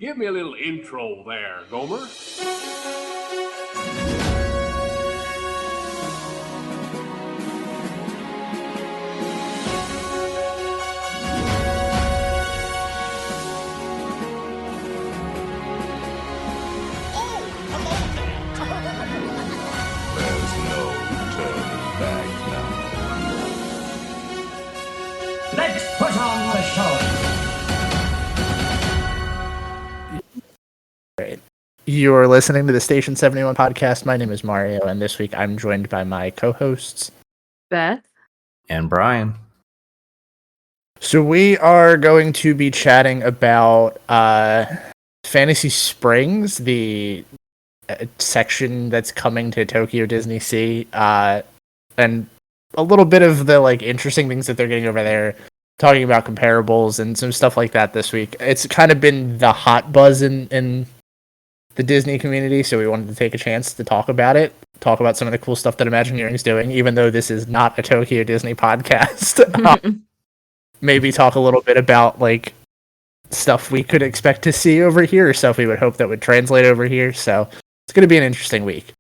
Give me a little intro there, Gomer. There's no turning back now. Let's put on the show. Great. You're listening to the Station 71 podcast. My name is Mario, and this week I'm joined by my co-hosts, Beth and Brian. So we are going to be chatting about Fantasy Springs, the section that's coming to Tokyo DisneySea, and a little bit of the interesting things that they're getting over there, talking about comparables and some stuff like that this week. It's kind of been the hot buzz in the Disney community, so we wanted to take a chance to talk about it, talk about some of the cool stuff that Imagineering's doing, even though this is not a Tokyo Disney podcast. Maybe talk a little bit about stuff we could expect to see over here, or stuff we would hope that would translate over here. So it's going to be an interesting week.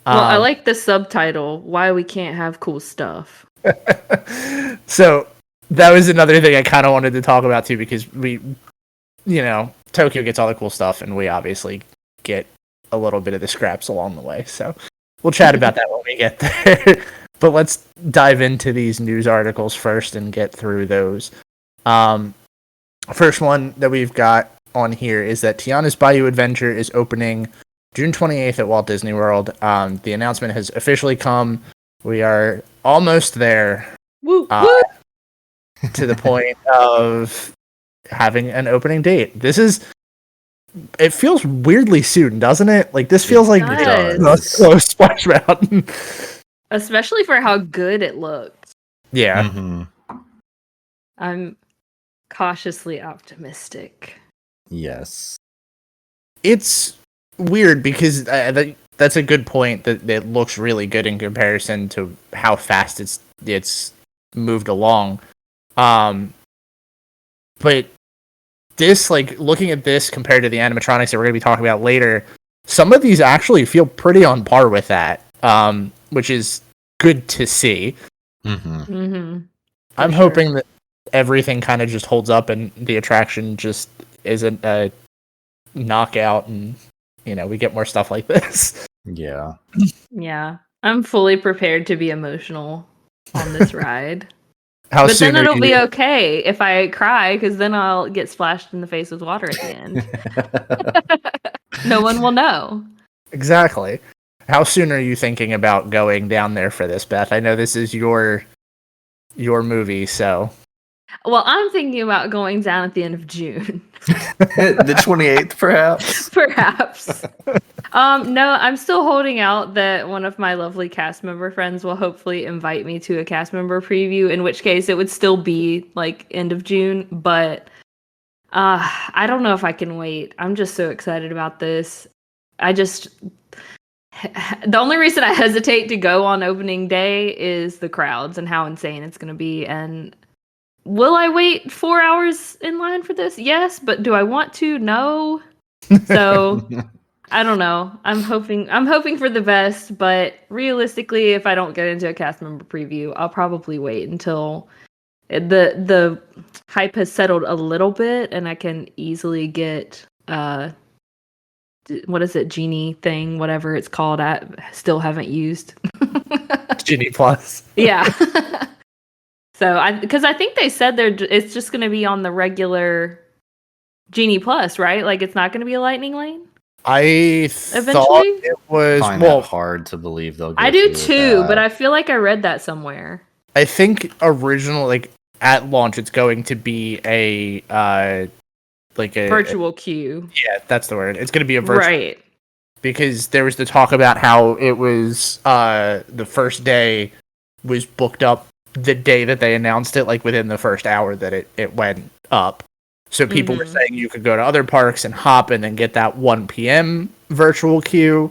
Well, I like the subtitle, Why We Can't Have Cool Stuff. So that was another thing I kind of wanted to talk about too, because Tokyo gets all the cool stuff, and we obviously get a little bit of the scraps along the way. So we'll chat about that when we get there. But let's dive into these news articles first and get through those. First one that we've got on here is that Tiana's Bayou Adventure is opening June 28th at Walt Disney World. The announcement has officially come. We are almost there. Woo, woo. To the point of having an opening date. It feels weirdly soon, doesn't it? This feels like close Splash Mountain. Especially for how good it looked. Yeah. Mm-hmm. I'm cautiously optimistic. Yes. It's weird because that's a good point, that it looks really good in comparison to how fast it's moved along. But this, looking at this compared to the animatronics that we're going to be talking about later, some of these actually feel pretty on par with that, which is good to see. Mm-hmm. Mm-hmm. I'm hoping that everything kind of just holds up and the attraction just isn't a knockout, and we get more stuff like this. Yeah. Yeah. I'm fully prepared to be emotional on this ride. But then it'll be okay if I cry, because then I'll get splashed in the face with water at the end. No one will know. Exactly. How soon are you thinking about going down there for this, Beth? I know this is your movie, so. Well, I'm thinking about going down at the end of June. The 28th, perhaps? Perhaps. No, I'm still holding out that one of my lovely cast member friends will hopefully invite me to a cast member preview, in which case it would still be end of June, but I don't know if I can wait. I'm just so excited about this. The only reason I hesitate to go on opening day is the crowds and how insane it's going to be. And will I wait 4 hours in line for this? Yes, but do I want to? No. So I don't know. I'm hoping for the best, but realistically, if I don't get into a cast member preview, I'll probably wait until the hype has settled a little bit and I can easily get what is it, Genie thing, whatever it's called. I still haven't used. Genie Plus. Yeah. So because I think they said it's just going to be on the regular Genie Plus, right? It's not going to be a Lightning Lane. I thought it was. I find that hard to believe they'll. I do too, but I feel like I read that somewhere. I think originally, at launch, it's going to be a virtual queue. Yeah, that's the word. It's going to be a virtual, right? Because there was the talk about how it was the first day was booked up the day that they announced it, within the first hour that it went up. So people were saying you could go to other parks and hop and then get that 1 p.m. virtual queue.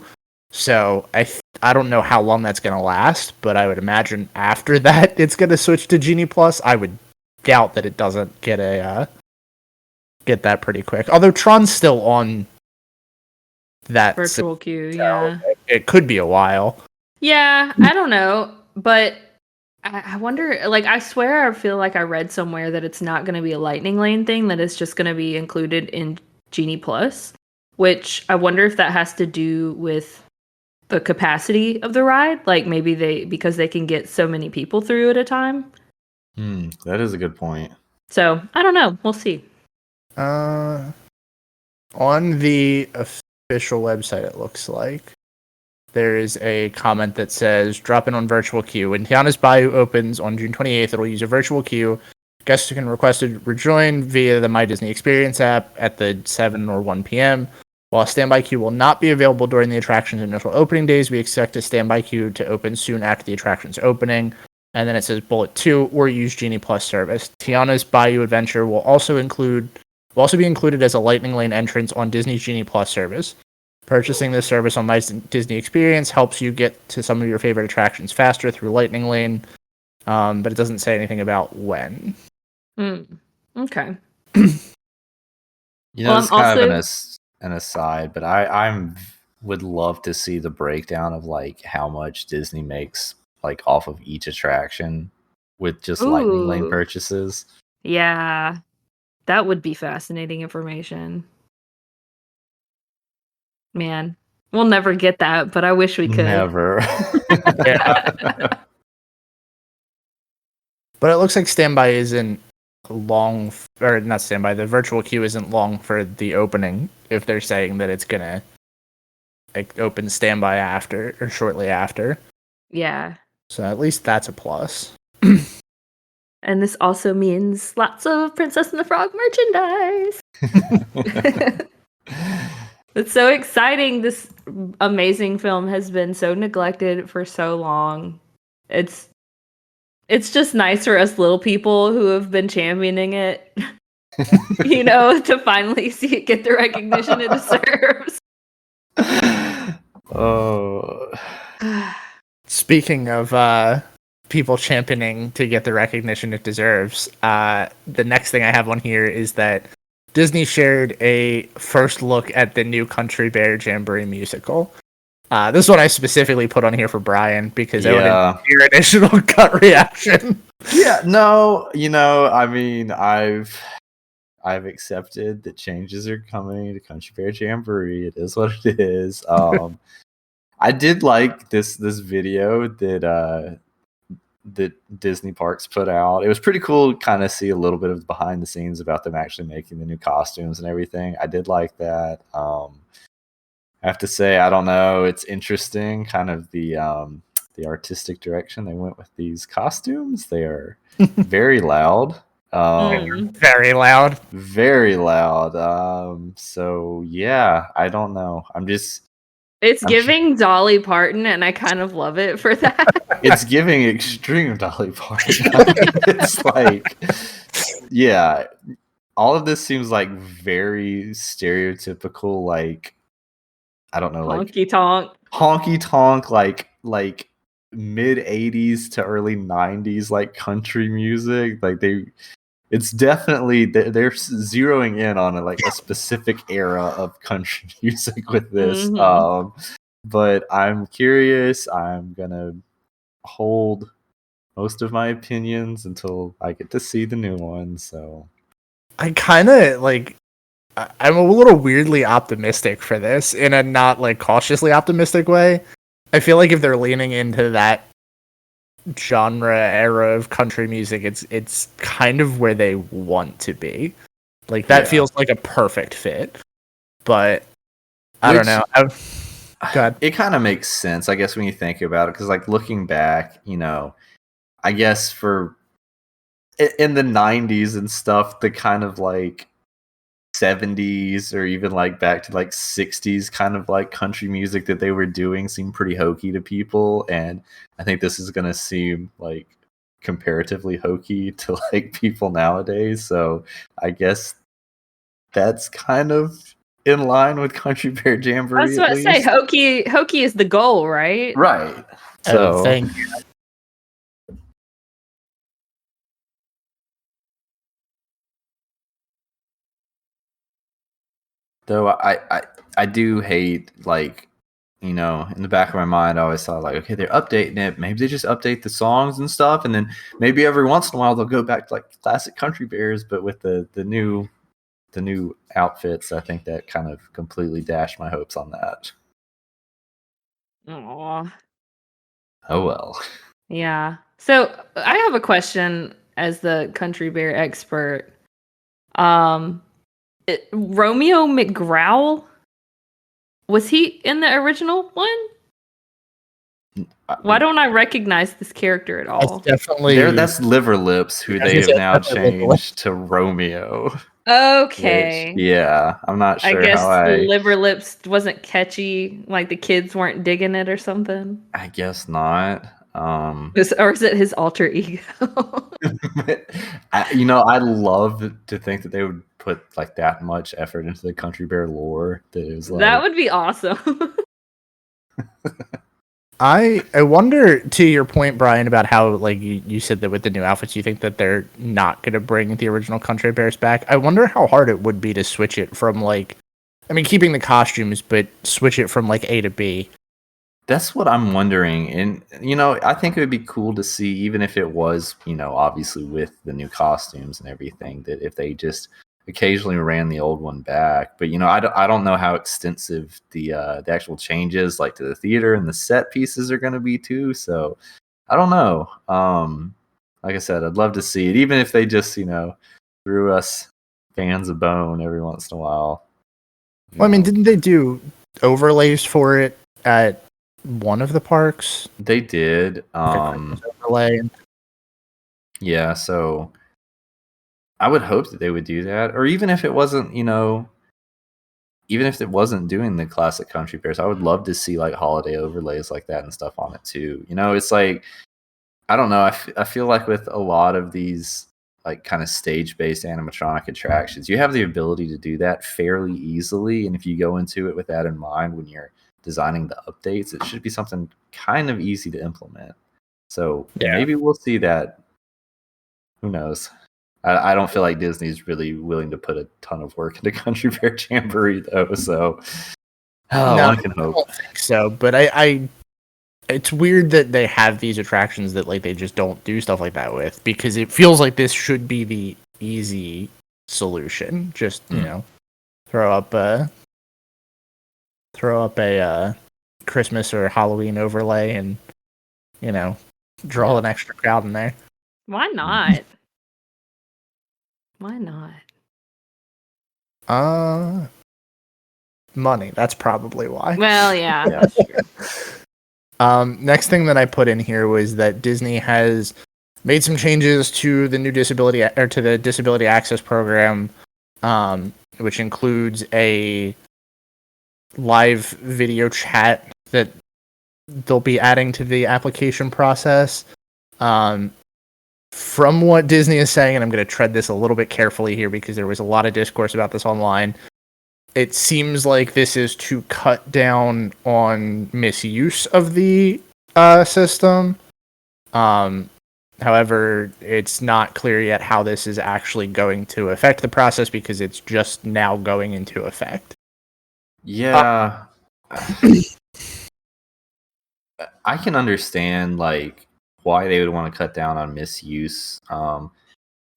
So I don't know how long that's going to last, but I would imagine after that it's going to switch to Genie Plus. I would doubt that it doesn't get a get that pretty quick. Although Tron's still on that Virtual queue, so yeah. it could be a while. Yeah, I don't know, but I wonder, like, I swear I feel like I read somewhere that it's not going to be a Lightning Lane thing, that it's just going to be included in Genie Plus, which I wonder if that has to do with the capacity of the ride. Like, maybe because they can get so many people through at a time. That is a good point. So, I don't know. We'll see. On the official website, it looks like there is a comment that says, drop in on virtual queue. When Tiana's Bayou opens on June 28th, it'll use a virtual queue. Guests can request to rejoin via the My Disney Experience app at the 7 or 1 p.m. While a standby queue will not be available during the attraction's initial opening days, we expect a standby queue to open soon after the attraction's opening. And then it says bullet 2, or use Genie Plus service. Tiana's Bayou Adventure will also be included as a Lightning Lane entrance on Disney's Genie Plus service. Purchasing this service on My Disney Experience helps you get to some of your favorite attractions faster through Lightning Lane, but it doesn't say anything about when. Okay. It's kind of an aside, but I would love to see the breakdown of like how much Disney makes like off of each attraction with just Lightning Lane purchases. Yeah, that would be fascinating information. Man, we'll never get that, but I wish we could. Never. Yeah. But it looks like standby isn't long, or not standby, the virtual queue isn't long for the opening, if they're saying that it's gonna like open standby after or shortly after. Yeah. So at least that's a plus. And this also means lots of Princess and the Frog merchandise. It's so exciting. This amazing film has been so neglected for so long. It's just nice for us little people who have been championing it, to finally see it get the recognition it deserves. Oh. Speaking of people championing to get the recognition it deserves, the next thing I have on here is that Disney shared a first look at the new Country Bear Jamboree musical. This one I specifically put on here for Brian because I wanted your initial gut reaction. Yeah, no, I mean, I've accepted that changes are coming to Country Bear Jamboree. It is what it is. I did like this video that Disney Parks put out. It was pretty cool to kind of see a little bit of behind the scenes about them actually making the new costumes and everything. I did like that. I have to say, I don't know, it's interesting kind of the artistic direction they went with these costumes. They are very loud. Very loud. Very loud. So yeah, I don't know. It's giving Dolly Parton, and I kind of love it for that. It's giving extreme Dolly Parton. It's like, yeah, all of this seems like very stereotypical, like, I don't know, like honky tonk, like mid 80s to early 90s, like country music. Like it's definitely they're zeroing in on a specific era of country music with this. But I'm curious. I'm gonna hold most of my opinions until I get to see the new one. So I kind of I'm a little weirdly optimistic for this in a not cautiously optimistic way. I feel like if they're leaning into that genre era of country music, it's kind of where they want to be. That feels like a perfect fit. But I don't know. God. It kind of makes sense, I guess, when you think about it, because looking back, I guess in the 90s and stuff, the kind of 70s or even back to 60s kind of country music that they were doing seemed pretty hokey to people, and I think this is gonna seem comparatively hokey to people nowadays. So I guess that's kind of in line with Country Bear Jamboree. I was about to say hokey is the goal, right? Right. So thank you. Though I do hate, like, in the back of my mind, I always thought, like, okay, they're updating it. Maybe they just update the songs and stuff, and then maybe every once in a while they'll go back to like classic Country Bears, but with the new outfits. I think that kind of completely dashed my hopes on that. Aw. Oh well. Yeah. So I have a question as the Country Bear expert. Romeo McGrowl, was he in the original one? Why don't I recognize this character at all? That's definitely That's Liver Lips, who they have now changed to Romeo. Okay. Which, yeah, I'm not sure I guess how Liver Lips wasn't catchy, like the kids weren't digging it or something. I guess not. Or is it his alter ego? I love to think that they would put like that much effort into the Country Bear lore. That would be awesome. I wonder, to your point, Brian, about how like you said that with the new outfits you think that they're not going to bring the original Country Bears back. I wonder how hard it would be to switch it from keeping the costumes, but switch it from like A to B. That's what I'm wondering. And I think it would be cool to see, even if it was, obviously with the new costumes and everything, that if they just occasionally ran the old one back. But I don't know how extensive the actual changes like to the theater and the set pieces are going to be too. So I don't know. Like I said, I'd love to see it, even if they just threw us fans a bone every once in a while. Well, I mean, didn't they do overlays for it at one of the parks? They did. Overlay. Yeah, so I would hope that they would do that, or even if it wasn't, even if it wasn't doing the classic Country Bears, I would love to see like holiday overlays like that and stuff on it too. It's like, I don't know. I feel like with a lot of these like kind of stage-based animatronic attractions, you have the ability to do that fairly easily, and if you go into it with that in mind when you're designing the updates, it should be something kind of easy to implement. So maybe we'll see that. Who knows? I don't feel like Disney's really willing to put a ton of work into Country Bear Jamboree, though. So, one can hope. I don't think so, but I it's weird that they have these attractions that like they just don't do stuff like that with, because it feels like this should be the easy solution. Just throw up a Christmas or Halloween overlay and draw an extra crowd in there. Why not? Why not? Money. That's probably why. Well, yeah. That's true. Next thing that I put in here was that Disney has made some changes to the new disability access program, which includes a live video chat that they'll be adding to the application process. From what Disney is saying, and I'm going to tread this a little bit carefully here because there was a lot of discourse about this online, it seems like this is to cut down on misuse of the system. However, it's not clear yet how this is actually going to affect the process because it's just now going into effect. Yeah. I can understand like why they would want to cut down on misuse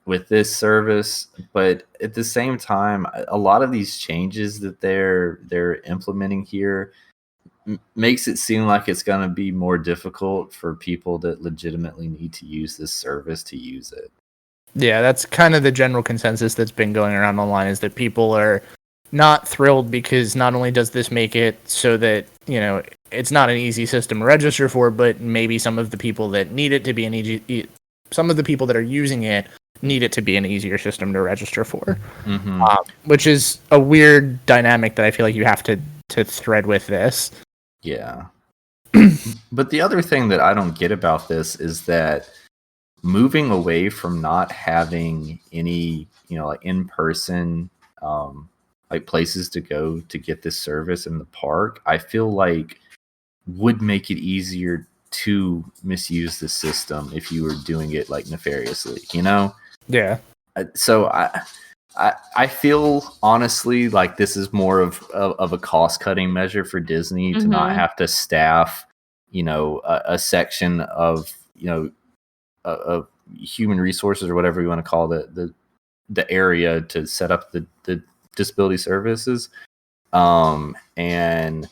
with this service, but at the same time, a lot of these changes that they're implementing here makes it seem like it's going to be more difficult for people that legitimately need to use this service to use it. Yeah, that's kind of the general consensus that's been going around online, is that people are not thrilled because not only does this make it so that, it's not an easy system to register for, but maybe some of the people that need it to be some of the people that are using it need it to be an easier system to register for, which is a weird dynamic that I feel like you have to thread with this. Yeah. But the other thing that I don't get about this is that moving away from not having any, like in-person, like places to go to get this service in the park, I feel like would make it easier to misuse the system if you were doing it like nefariously, Yeah. So I feel honestly like this is more of a cost cutting measure for Disney to not have to staff, a section of of human resources or whatever you want to call the area to set up the disability services. And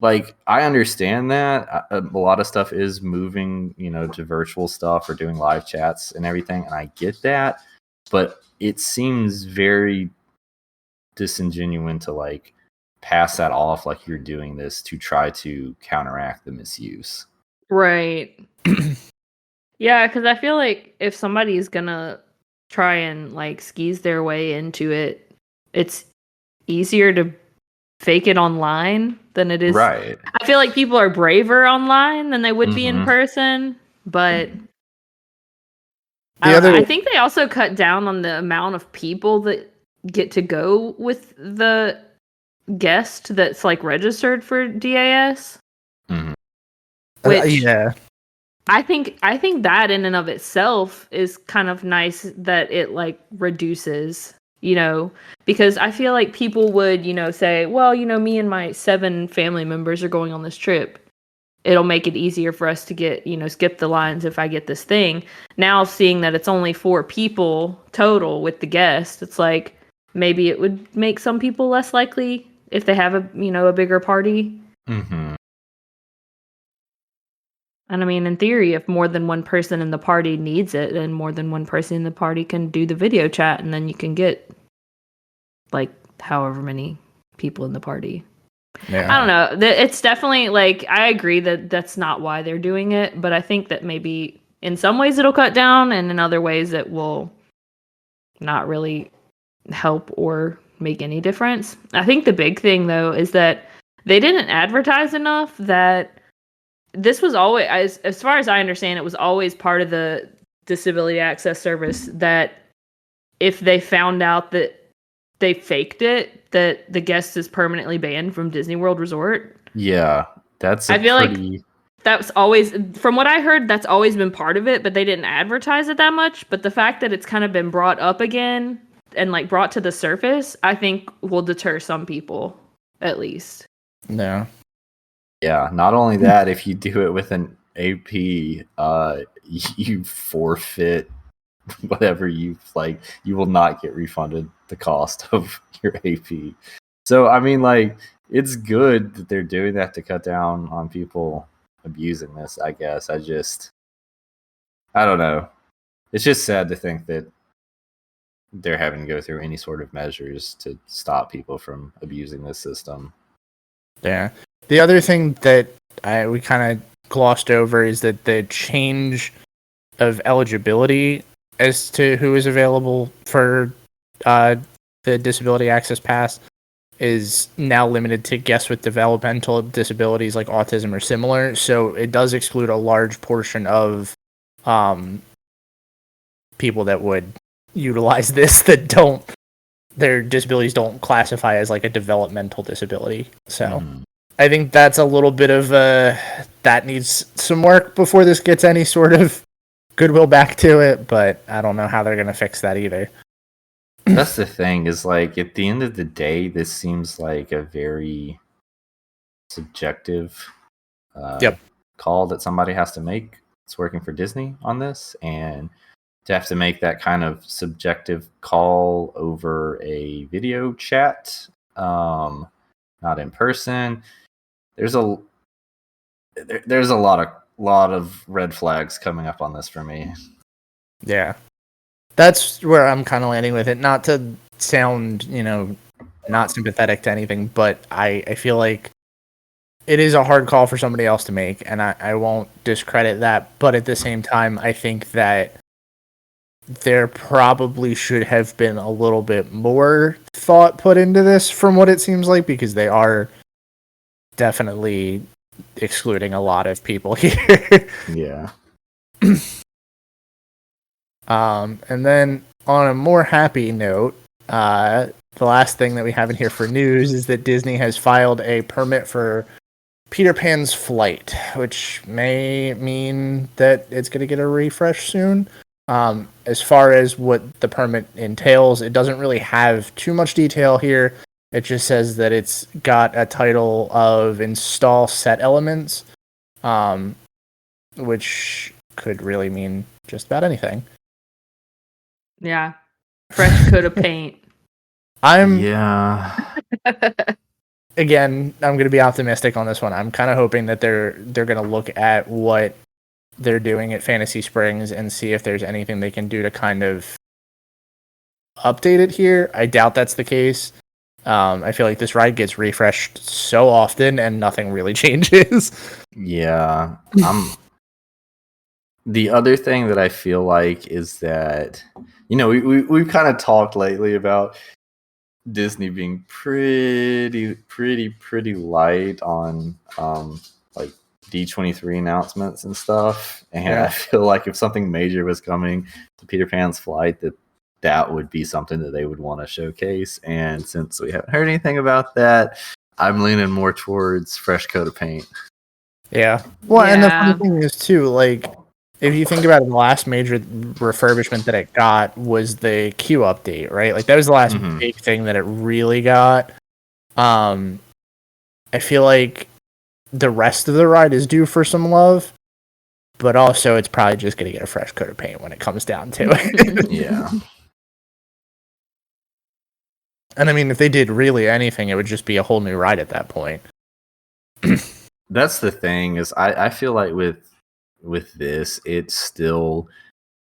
like I understand that a lot of stuff is moving, to virtual stuff or doing live chats and everything, and I get that, but it seems very disingenuous to like pass that off like you're doing this to try to counteract the misuse. Right. Yeah, because I feel like if somebody's gonna try and like skis their way into it, it's easier to fake it online than it is. Right. I feel like people are braver online than they would be in person, but I think they also cut down on the amount of people that get to go with the guest that's like registered for DAS. Which yeah. I think that in and of itself is kind of nice that it like reduces, because I feel like people would, say, well, me and my 7 family members are going on this trip. It'll make it easier for us to get, skip the lines if I get this thing. Now seeing that it's only 4 people total with the guest, it's like maybe it would make some people less likely if they have a bigger party. Mm-hmm. And I mean, in theory, if more than one person in the party needs it, then more than one person in the party can do the video chat, and then you can get like however many people in the party. Yeah. I don't know. It's definitely like, I agree that that's not why they're doing it, but I think that maybe in some ways it'll cut down, and in other ways it will not really help or make any difference. I think the big thing though is that they didn't advertise enough that this was always, as far as I understand, it was always part of the disability access service that if they found out that they faked it, that the guest is permanently banned from Disney World Resort. Yeah, I feel like that's always, from what I heard, that's always been part of it, but they didn't advertise it that much. But the fact that it's kind of been brought up again and like brought to the surface, I think will deter some people, at least. No. Yeah, not only that, if you do it with an AP, you forfeit whatever you like. You will not get refunded the cost of your AP. So, I mean, like, it's good that they're doing that to cut down on people abusing this, I guess. I don't know. It's just sad to think that they're having to go through any sort of measures to stop people from abusing this system. Yeah. The other thing that we kind of glossed over is that the change of eligibility as to who is available for the Disability Access Pass is now limited to guests with developmental disabilities like autism or similar. So it does exclude a large portion of people that would utilize this that their disabilities don't classify as like a developmental disability. So I think that's a little bit of that needs some work before this gets any sort of goodwill back to it, but I don't know how they're going to fix that either. That's the thing, is like at the end of the day, this seems like a very subjective call that somebody has to make. It's working for Disney on this, and to have to make that kind of subjective call over a video chat, not in person. There's a lot of red flags coming up on this for me. Yeah. That's where I'm kind of landing with it. Not to sound, not sympathetic to anything, but I feel like it is a hard call for somebody else to make, and I won't discredit that. But at the same time, I think that there probably should have been a little bit more thought put into this from what it seems like, because they are definitely excluding a lot of people here. Yeah. And then on a more happy note, the last thing that we have in here for news is that Disney has filed a permit for Peter Pan's flight, which may mean that it's going to get a refresh soon. As far as what the permit entails, it doesn't really have too much detail here. It just says that it's got a title of install set elements, which could really mean just about anything. Yeah. Fresh coat of paint. Yeah. Again, I'm going to be optimistic on this one. I'm kind of hoping that they're going to look at what they're doing at Fantasy Springs and see if there's anything they can do to kind of update it here. I doubt that's the case. I feel like this ride gets refreshed so often and nothing really changes. Yeah. The other thing that I feel like is that, we've kind of talked lately about Disney being pretty light on like D23 announcements and stuff. And Yeah. I feel like if something major was coming to Peter Pan's flight, that would be something that they would want to showcase. And since we haven't heard anything about that, I'm leaning more towards fresh coat of paint. Yeah. Well, and the Yeah. funny thing is too, like, if you think about it, the last major refurbishment that it got was the queue update, right? Like that was the last big thing that it really got. I feel like the rest of the ride is due for some love, but also it's probably just going to get a fresh coat of paint when it comes down to it. Yeah. And I mean, if they did really anything, it would just be a whole new ride at that point. That's the thing is I feel like with this, it still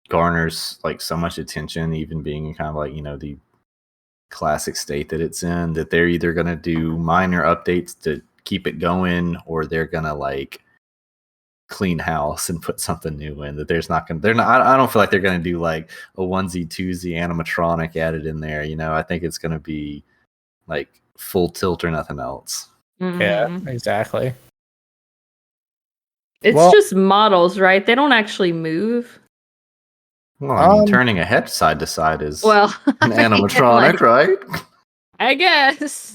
garners like so much attention, even being kind of like, the classic state that it's in, that they're either going to do minor updates to keep it going, or they're going to like clean house and put something new in. That I don't feel like they're going to do like a onesie twosie animatronic added in there. I think it's going to be like full tilt or nothing else. Mhm. Yeah, exactly. It's just models, right? They don't actually move. Well, I mean, turning a head side to side is Well, an animatronic, right? I guess.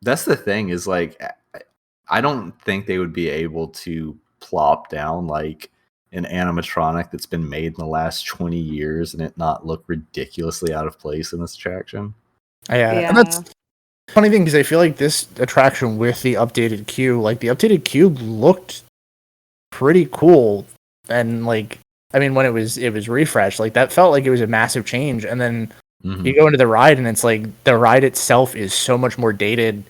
That's the thing is like, I don't think they would be able to plop down like an animatronic that's been made in the last 20 years and it not look ridiculously out of place in this attraction. Yeah. And that's funny thing, because I feel like this attraction with the updated queue, like the updated queue looked pretty cool. And like, I mean, when it was refreshed, like that felt like it was a massive change. And then you go into the ride and it's like the ride itself is so much more dated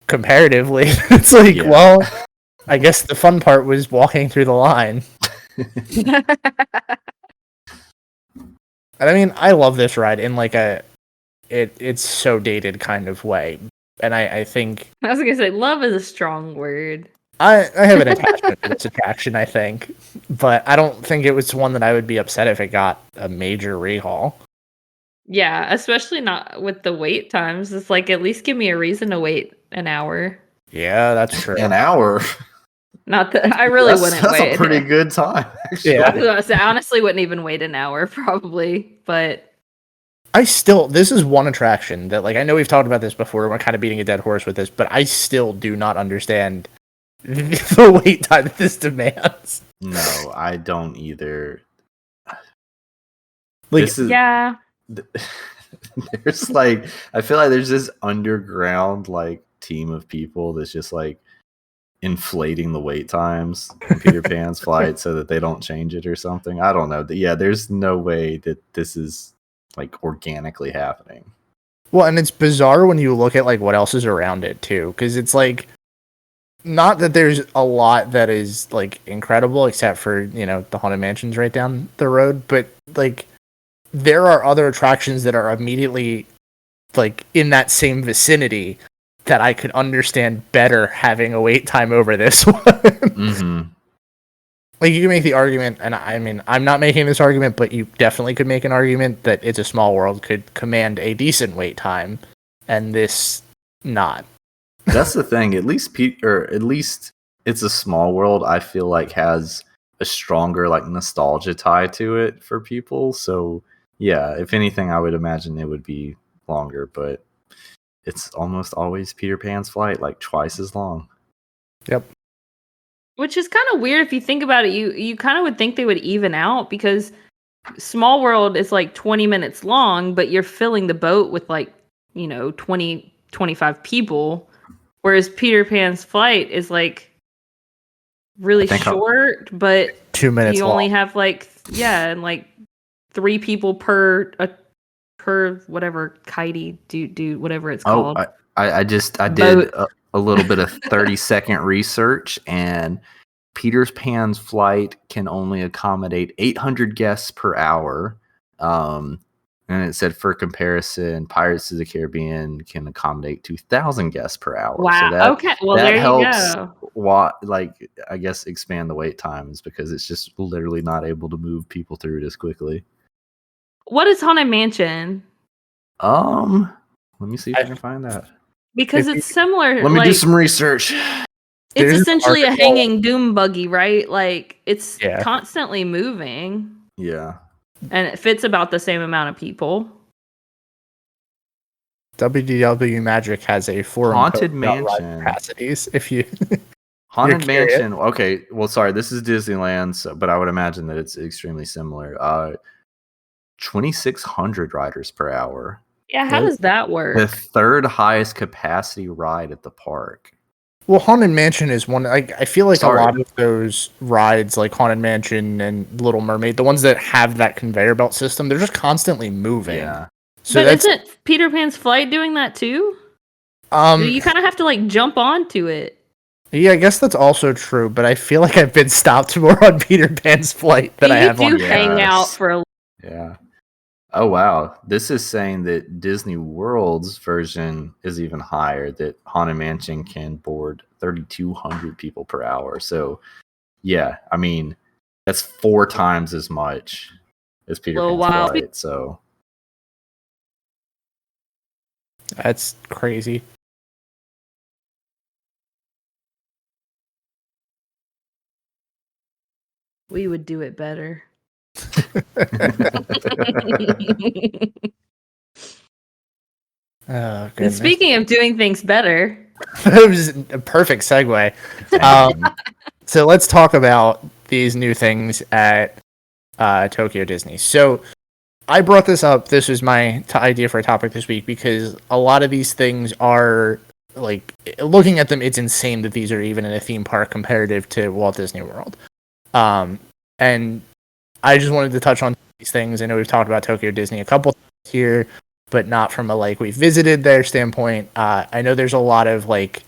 comparatively. It's like, well, I guess the fun part was walking through the line. And I mean, I love this ride in like it's so dated kind of way. And I think I was gonna say love is a strong word. I have an attachment to this attraction, I think. But I don't think it was one that I would be upset if it got a major rehaul. Yeah, especially not with the wait times. It's like at least give me a reason to wait an hour. Yeah, that's true. An hour. Not that I really wouldn't wait. That's a pretty good time. Actually. Yeah. I honestly wouldn't even wait an hour, probably. But this is one attraction that, like, I know we've talked about this before. We're kind of beating a dead horse with this, but I still do not understand the wait time that this demands. No, I don't either. Like, yeah. There's like, I feel like there's this underground like team of people that's just like inflating the wait times in Peter Pan's flight so that they don't change it or something. I don't know. Yeah, there's no way that this is like organically happening. Well, and it's bizarre when you look at like what else is around it too, because it's like not that there's a lot that is like incredible except for, the Haunted Mansion's right down the road, but like there are other attractions that are immediately like in that same vicinity that I could understand better having a wait time over this one. Mm-hmm. Like, you can make the argument, and I mean, I'm not making this argument, but you definitely could make an argument that It's a Small World could command a decent wait time, and this not. That's the thing. At least It's a Small World, I feel like, has a stronger like nostalgia tie to it for people. So yeah, if anything, I would imagine it would be longer, but it's almost always Peter Pan's flight, like twice as long. Yep. Which is kind of weird if you think about it. You kind of would think they would even out because Small World is like 20 minutes long, but you're filling the boat with like, 20, 25 people. Whereas Peter Pan's Flight is like really short, but 2 minutes you long. only have like, and like 3 people per whatever kitey dude whatever it's called. I did a little bit of 30-second research, and Peter Pan's Flight can only accommodate 800 guests per hour. And it said, for comparison, Pirates of the Caribbean can accommodate 2,000 guests per hour. Wow. So that, okay. Well, that there helps, you go. I guess, expand the wait times because it's just literally not able to move people through it as quickly. What is Haunted Mansion? Let me see if I can find that. Because it's similar. Let me do some research. It's essentially a hanging doom buggy, right? Like it's constantly moving. Yeah. And it fits about the same amount of people. WDW Magic has a forum Haunted Mansion capacities. If you Haunted Mansion. Okay, well, sorry, this is Disneyland, but I would imagine that it's extremely similar. 2,600 riders per hour. Yeah, how does that work? The third highest capacity ride at the park. Well, Haunted Mansion is one. I feel like a lot of those rides, like Haunted Mansion and Little Mermaid, the ones that have that conveyor belt system, they're just constantly moving. Yeah. So but isn't Peter Pan's Flight doing that too? You kind of have to like jump onto it. Yeah, I guess that's also true. But I feel like I've been stopped more on Peter Pan's Flight than I have on. You do hang out for a. Yeah. Oh, wow. This is saying that Disney World's version is even higher, that Haunted Mansion can board 3,200 people per hour. So, yeah, I mean, that's 4 times as much as Peter Pan's Flight. So, that's crazy. We would do it better. And speaking of doing things better, it was a perfect segue. So let's talk about these new things at Tokyo Disney. So I brought this up. This was my idea for a topic this week because a lot of these things are like, looking at them, it's insane that these are even in a theme park comparative to Walt Disney World. And I just wanted to touch on these things. I know we've talked about Tokyo Disney a couple times here, but not from a like we visited their standpoint. I know there's a lot of like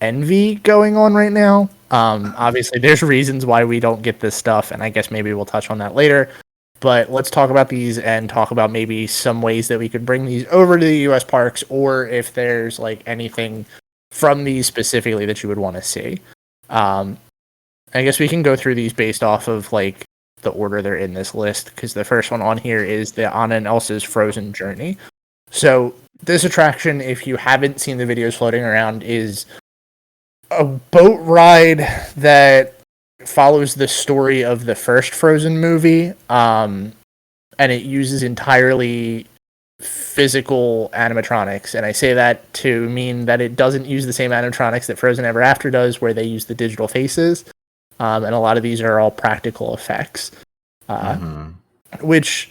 envy going on right now. Obviously, there's reasons why we don't get this stuff, and I guess maybe we'll touch on that later. But let's talk about these and talk about maybe some ways that we could bring these over to the U.S. parks, or if there's like anything from these specifically that you would want to see. I guess we can go through these based off of like the order they're in this list, because the first one on here is the Anna and Elsa's Frozen Journey. So this attraction, if you haven't seen the videos floating around, is a boat ride that follows the story of the first Frozen movie, and it uses entirely physical animatronics. And I say that to mean that it doesn't use the same animatronics that Frozen Ever After does, where they use the digital faces. And a lot of these are all practical effects, which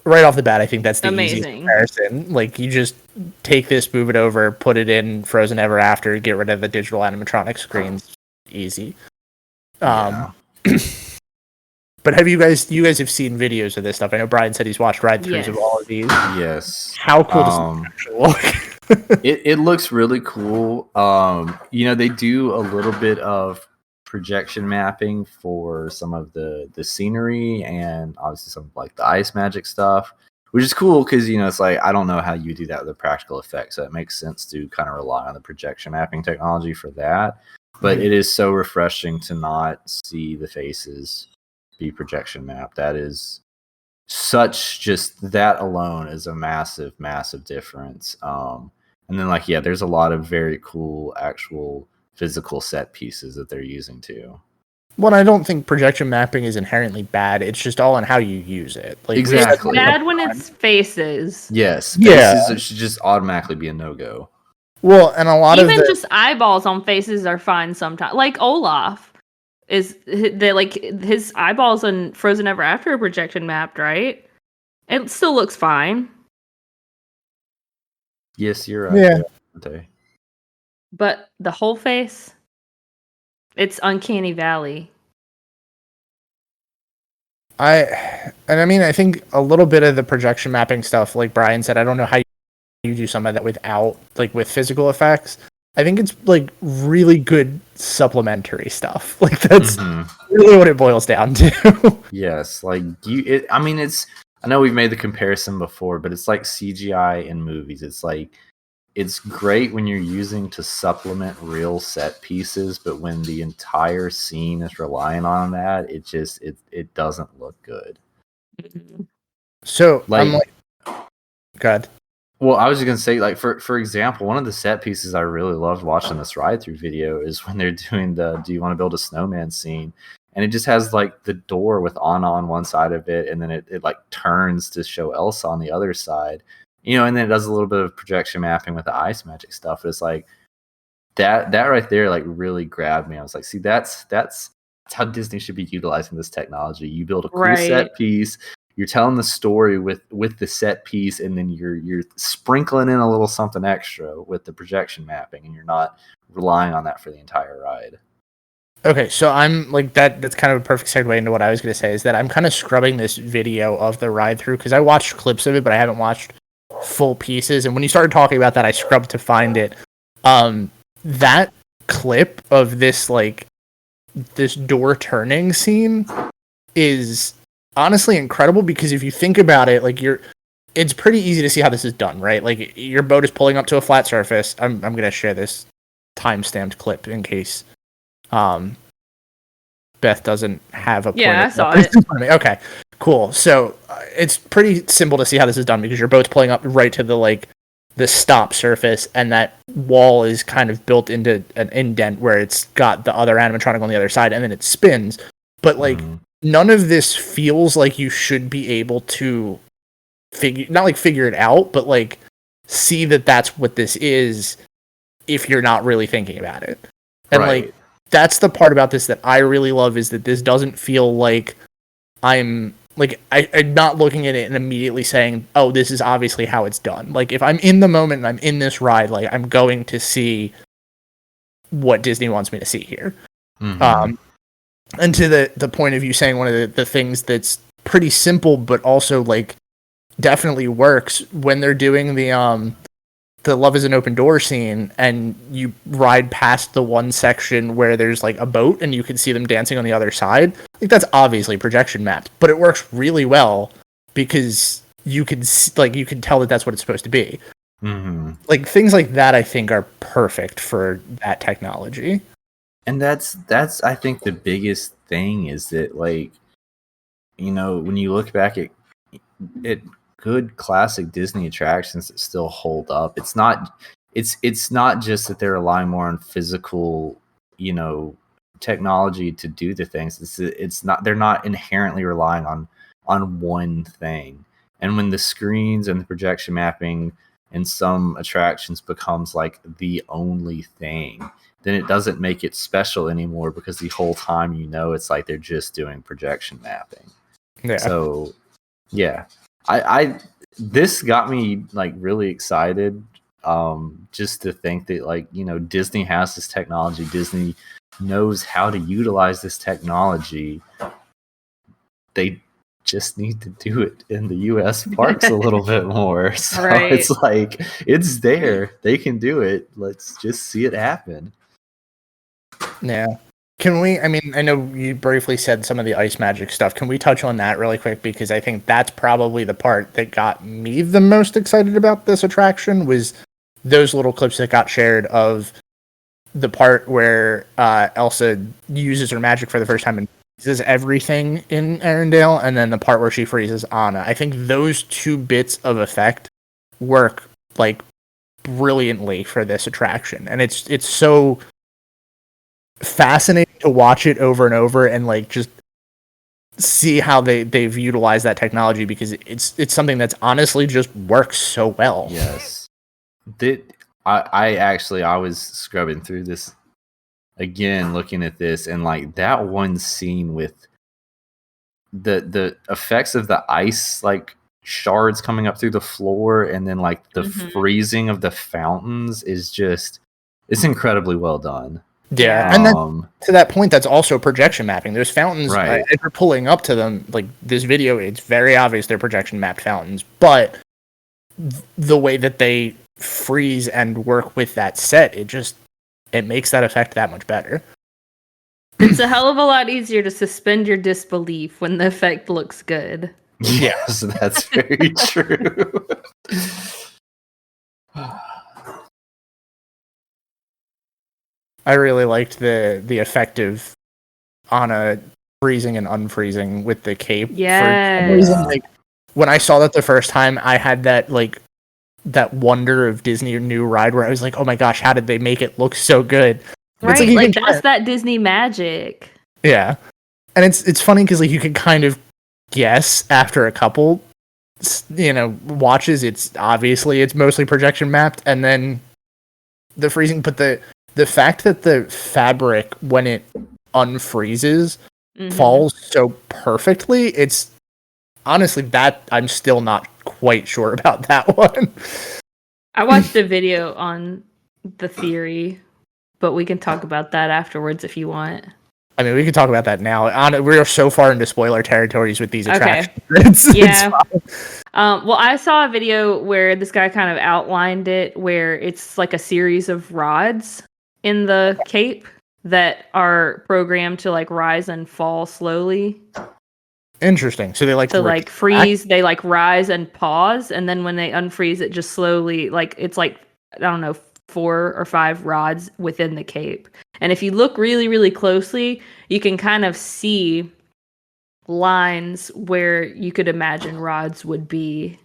right off the bat, I think that's the easiest comparison. Like, you just take this, move it over, put it in Frozen Ever After, get rid of the digital animatronic screens. Easy. But have you guys have seen videos of this stuff? I know Brian said he's watched ride-throughs of all of these. Yes. How cool does it actually look? It looks really cool. They do a little bit of projection mapping for some of the scenery and obviously some of like the ice magic stuff, which is cool because it's like, I don't know how you do that with a practical effect, so it makes sense to kind of rely on the projection mapping technology for that. But it is so refreshing to not see the faces be projection mapped. That is just that alone is a massive difference. And then there's a lot of very cool actual physical set pieces that they're using too. Well, I don't think projection mapping is inherently bad. It's just all on how you use it. Like, exactly. It's bad when it's faces. Yes. Faces should just automatically be a no-go. Well, and a lot Even of just eyeballs on faces are fine sometimes. Like Olaf is his eyeballs in Frozen Ever After are projection mapped, right? It still looks fine, Yes, you're right. Yeah. They- but the whole face, it's uncanny valley. I think a little bit of the projection mapping stuff, like Brian said, I don't know how you do some of that without, like, with physical effects. I think it's like really good supplementary stuff. Like that's Mhm. really what it boils down to. Yes, like I mean, it's. I know we've made the comparison before, but it's like CGI in movies. It's like it's great when you're using to supplement real set pieces, but when the entire scene is relying on that, it doesn't look good. So Like, I'm like, God. well, I was just gonna say, like, for example, one of the set pieces I really loved watching this ride through video is when they're doing the "Do you want to build a snowman" scene, and it just has like the door with Anna on one side of it, and then it like turns to show Elsa on the other side, and then it does a little bit of projection mapping with the ice magic stuff. It's like that right there, like, really grabbed me. I was like, see, that's how Disney should be utilizing this technology. You build a cool Right. set piece. You're telling the story with the set piece, and then you're sprinkling in a little something extra with the projection mapping, and you're not relying on that for the entire ride. Okay, so I'm like that's kind of a perfect segue into what I was going to say, is that I'm kind of scrubbing this video of the ride through because I watched clips of it, but I haven't watched full pieces. And when you started talking about that, I scrubbed to find it. That clip of this door turning scene is honestly incredible, because if you think about it, like, it's pretty easy to see how this is done, right? Like, your boat is pulling up to a flat surface. I'm going to share this time-stamped clip in case Beth doesn't have a point. Yeah, I saw it. it. Okay, cool. So it's pretty simple to see how this is done, because your boat's pulling up right to the stop surface, and that wall is kind of built into an indent where it's got the other animatronic on the other side, and then it spins. But none of this feels like you should be able to figure it out, but like see that that's what this is if you're not really thinking about it. And Right. that's the part about this that I really love, is that this doesn't feel like I'm not looking at it and immediately saying, oh, this is obviously how it's done. Like, if I'm in the moment and I'm in this ride, like, I'm going to see what Disney wants me to see here. Mhm. And to the point of you saying one of the things that's pretty simple, but also like definitely works, when they're doing the Love is an Open Door scene, and you ride past the one section where there's like a boat and you can see them dancing on the other side. Like, that's obviously projection mapped, but it works really well because you can tell that that's what it's supposed to be. Mhm. Like, things like that I think are perfect for that technology. And that's I think the biggest thing is that, like, when you look back at good classic Disney attractions that still hold up, it's not just that they're relying more on physical, technology to do the things. They're not inherently relying on one thing. And when the screens and the projection mapping in some attractions becomes like the only thing, then it doesn't make it special anymore, because the whole time it's like they're just doing projection mapping. Yeah. So yeah, I this got me like really excited, just to think that, like, Disney has this technology. Disney knows how to utilize this technology. They just need to do it in the US parks a little bit more. So Right. it's like, it's there. They can do it. Let's just see it happen. Yeah. Can we, I know you briefly said some of the ice magic stuff. Can we touch on that really quick? Because I think that's probably the part that got me the most excited about this attraction, was those little clips that got shared of the part where Elsa uses her magic for the first time and freezes everything in Arendelle, and then the part where she freezes Anna. I think those two bits of effect work like brilliantly for this attraction, and it's so fascinating to watch it over and over and like just see how they've utilized that technology, because it's something that's honestly just works so well. Yes. I was scrubbing through this again, looking at this, and like that one scene with the effects of the ice like shards coming up through the floor, and then like the freezing of the fountains is just, it's incredibly well done. Yeah, and then to that point, that's also projection mapping. Those fountains, Right. if you're pulling up to them, like this video, it's very obvious they're projection mapped fountains. But the way that they freeze and work with that set, it makes that effect that much better. It's a hell of a lot easier to suspend your disbelief when the effect looks good. Yes, that's very true. I really liked the effect of Anna freezing and unfreezing with the cape. Yes. For some reason, like, when I saw that the first time, I had that wonder of Disney new ride where I was like, oh my gosh, how did they make it look so good? Right, It's like that's that Disney magic. Yeah, and it's funny because like you can kind of guess after a couple, watches. It's mostly projection mapped, and then the freezing. But the fact that the fabric, when it unfreezes, falls so perfectly, it's honestly that I'm still not quite sure about that one. I watched a video on the theory, but we can talk about that afterwards if you want. I mean, we can talk about that now. We're so far into spoiler territories with these attractions. Yeah. Well, I saw a video where this guy kind of outlined it, where it's like a series of rods in the cape that are programmed to like rise and fall slowly. Interesting. So they like freeze, they like rise and pause, and then when they unfreeze, it just slowly, like it's like, I don't know, 4 or 5 rods within the cape. And if you look really, really closely, you can kind of see lines where you could imagine rods would be,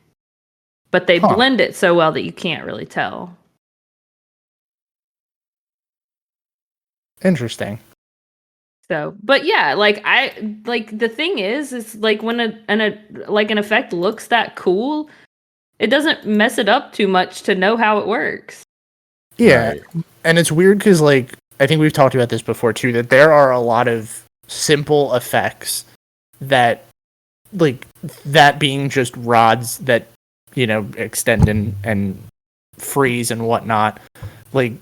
but they blend it so well that you can't really tell. Interesting. So, but yeah, the thing is like when an effect looks that cool, it doesn't mess it up too much to know how it works. Yeah, right. And it's weird because like I think we've talked about this before too, that there are a lot of simple effects that, like that being just rods that extend and freeze and whatnot. Like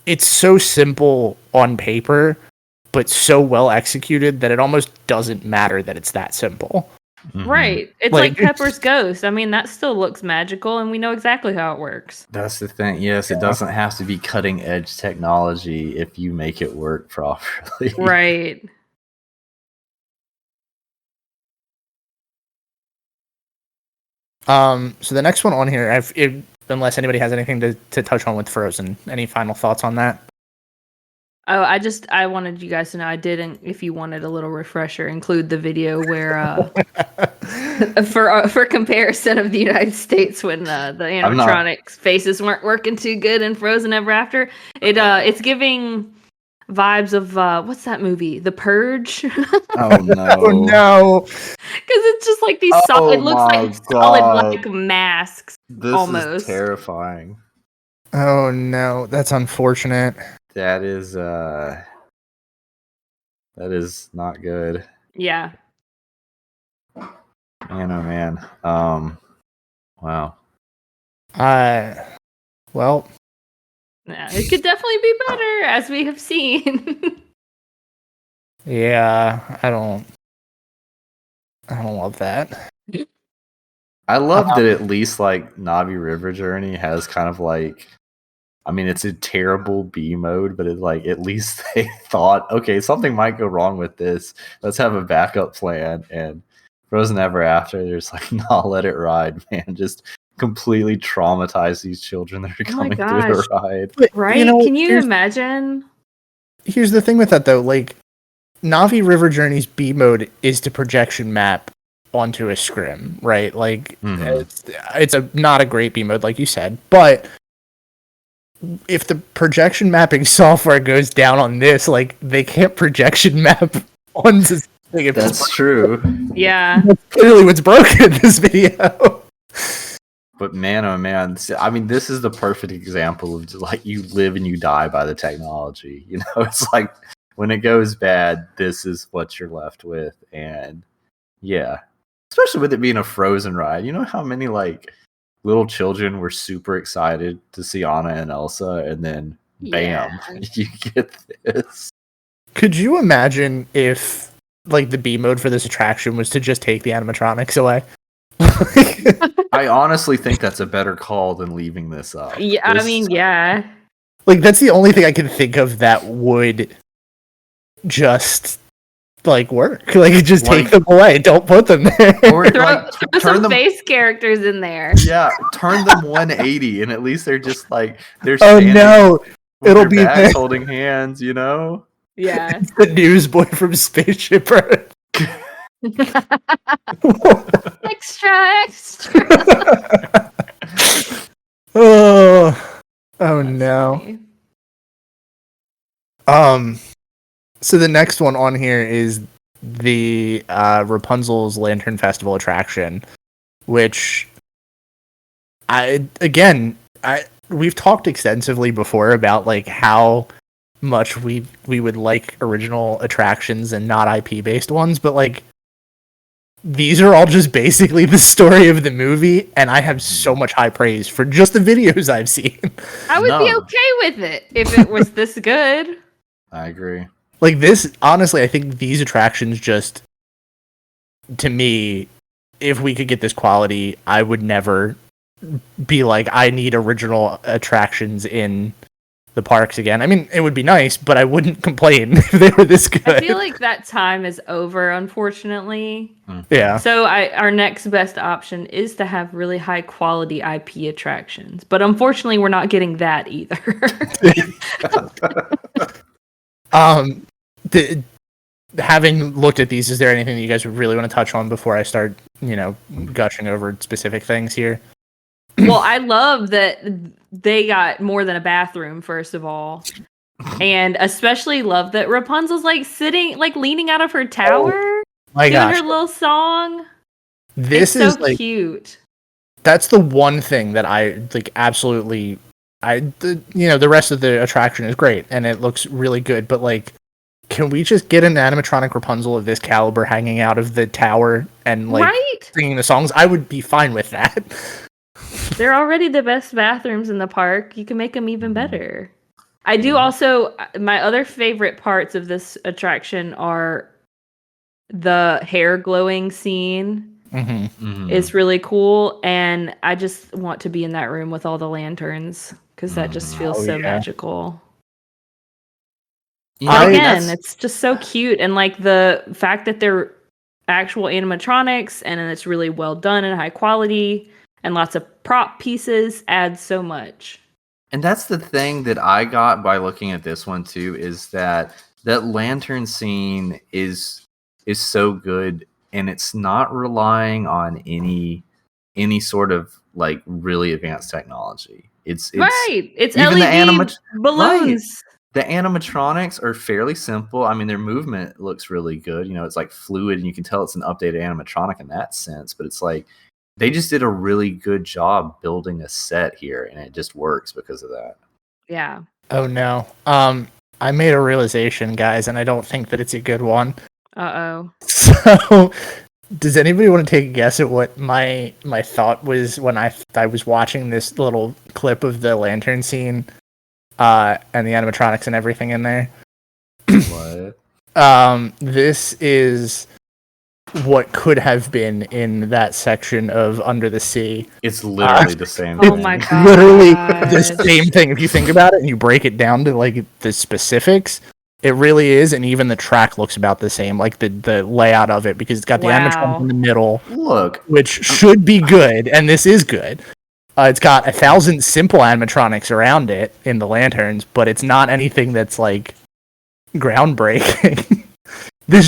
it's so simple on paper, but so well executed that it almost doesn't matter that it's that simple. Mm-hmm. Right. It's like Pepper's Ghost. I mean, that still looks magical, and we know exactly how it works. That's the thing. Yes, it doesn't have to be cutting edge technology if you make it work properly. Right. So the next one on here, unless anybody has anything to touch on with Frozen, any final thoughts on that? Oh, I wanted you guys to know I didn't, if you wanted a little refresher, include the video where for comparison of the United States when the animatronics faces weren't working too good in Frozen Ever After. It's giving vibes of what's that movie? The Purge. Oh no! Oh no! Because it's just like these solid. It looks like solid like masks. This almost is terrifying. Oh no, that's unfortunate. That is not good. Yeah. Man, oh man. Wow. Well. Yeah, it could definitely be better, as we have seen. Yeah, I don't love that. I love that at least like Navi River Journey has kind of like, I mean, it's a terrible B mode, but it's like at least they thought, okay, something might go wrong with this. Let's have a backup plan. And Frozen Ever After, they're just like, nah, let it ride, man. Just completely traumatize these children that are coming through the ride. But, right? Can you imagine? Here's the thing with that, though. Like, Navi River Journey's B mode is to projection map onto a scrim, right? Like, it's not a great B mode, like you said, but if the projection mapping software goes down on this, like they can't projection map onto. That's true. Yeah, that's clearly what's broken in this video. But man, oh man, I mean, this is the perfect example of just like you live and you die by the technology. You know, it's like when it goes bad, this is what you're left with, and yeah, especially with it being a Frozen ride. You know how many like little children were super excited to see Anna and Elsa, and then bam, you get this. Could you imagine if like the B mode for this attraction was to just take the animatronics away? I honestly think that's a better call than leaving this up. Yeah, I mean, yeah. Like that's the only thing I can think of that would just like work. Like just take them away. Don't put them there. Or Throw like, some face characters in there. Yeah, turn them 180, and at least they're just like they're. Oh no! It'll be backs holding hands, you know. Yeah, it's the newsboy from Spaceship Earth. extra. Oh That's no. Funny. So the next one on here is the Rapunzel's Lantern Festival attraction, which we've talked extensively before about like how much we would like original attractions and not IP based ones, but like these are all just basically the story of the movie, and I have so much high praise for just the videos I've seen. I would be okay with it if it was this good. I agree. Like this, honestly, I think these attractions just, to me, if we could get this quality, I would never be like, I need original attractions in the parks again. I mean, it would be nice, but I wouldn't complain if they were this good. I feel like that time is over, unfortunately. Yeah. So our next best option is to have really high quality IP attractions, but unfortunately, we're not getting that either. Having looked at these, is there anything that you guys would really want to touch on before I start, gushing over specific things here? Well, I love that they got more than a bathroom, first of all. And especially love that Rapunzel's like sitting, like leaning out of her tower, doing her little song. This it's is so like, cute. That's the one thing that I like absolutely. The rest of the attraction is great and it looks really good, but like, can we just get an animatronic Rapunzel of this caliber hanging out of the tower and like singing the songs? I would be fine with that. They're already the best bathrooms in the park. You can make them even better. I do also, my other favorite parts of this attraction are the hair glowing scene. It's really cool, and I just want to be in that room with all the lanterns because that just feels magical. But again, it's just so cute, and like the fact that they're actual animatronics and it's really well done and high quality and lots of prop pieces adds so much. And that's the thing that I got by looking at this one too, is that lantern scene is so good, and it's not relying on any sort of like really advanced technology. It's right. It's LED balloons. Right. The animatronics are fairly simple. I mean, their movement looks really good. It's like fluid, and you can tell it's an updated animatronic in that sense. But it's like they just did a really good job building a set here, and it just works because of that. Yeah. Oh no. I made a realization, guys, and I don't think that it's a good one. Uh-oh. So, does anybody want to take a guess at what my thought was when I was watching this little clip of the lantern scene, and the animatronics and everything in there? What? This is what could have been in that section of Under the Sea. It's literally the same thing. Oh my god. Literally the same thing. If you think about it and you break it down to like the specifics, it really is, and even the track looks about the same, like the layout of it, because it's got the animatronic in the middle. Look, which should be good, and this is good. It's got 1,000 simple animatronics around it in the lanterns, but it's not anything that's like groundbreaking. They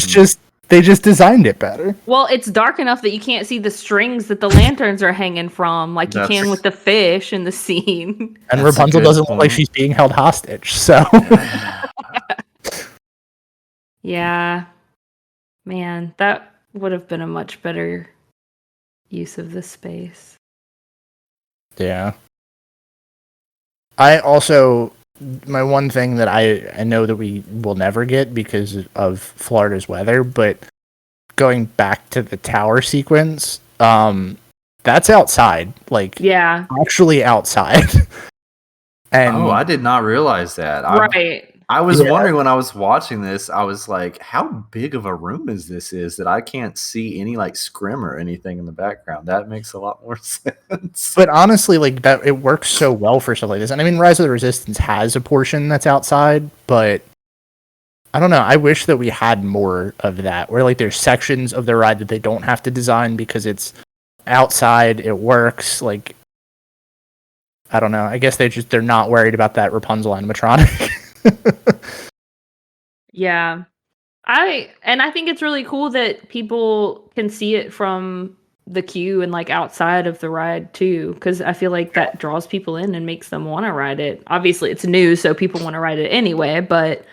just designed it better. Well, it's dark enough that you can't see the strings that the lanterns are hanging from, like you can with the fish in the scene. And Rapunzel doesn't look like she's being held hostage, so. Yeah. Man, that would have been a much better use of the space. Yeah. I also, my one thing that I know that we will never get because of Florida's weather, but going back to the tower sequence, that's outside, like Yeah. actually outside. And Oh, I did not realize that. Right. I was Yeah. wondering when I was watching this, I was like, how big of a room is that I can't see any like scrim or anything in the background? That makes a lot more sense. But honestly, like that, it works so well for stuff like this. And I mean, Rise of the Resistance has a portion that's outside, but I don't know. I wish that we had more of that, where like there's sections of the ride that they don't have to design because it's outside. It works. Like, I don't know. I guess they're not worried about that Rapunzel animatronic. Yeah. I think it's really cool that people can see it from the queue and like outside of the ride too, because I feel like that draws people in and makes them want to ride it. Obviously it's new, so people want to ride it anyway, but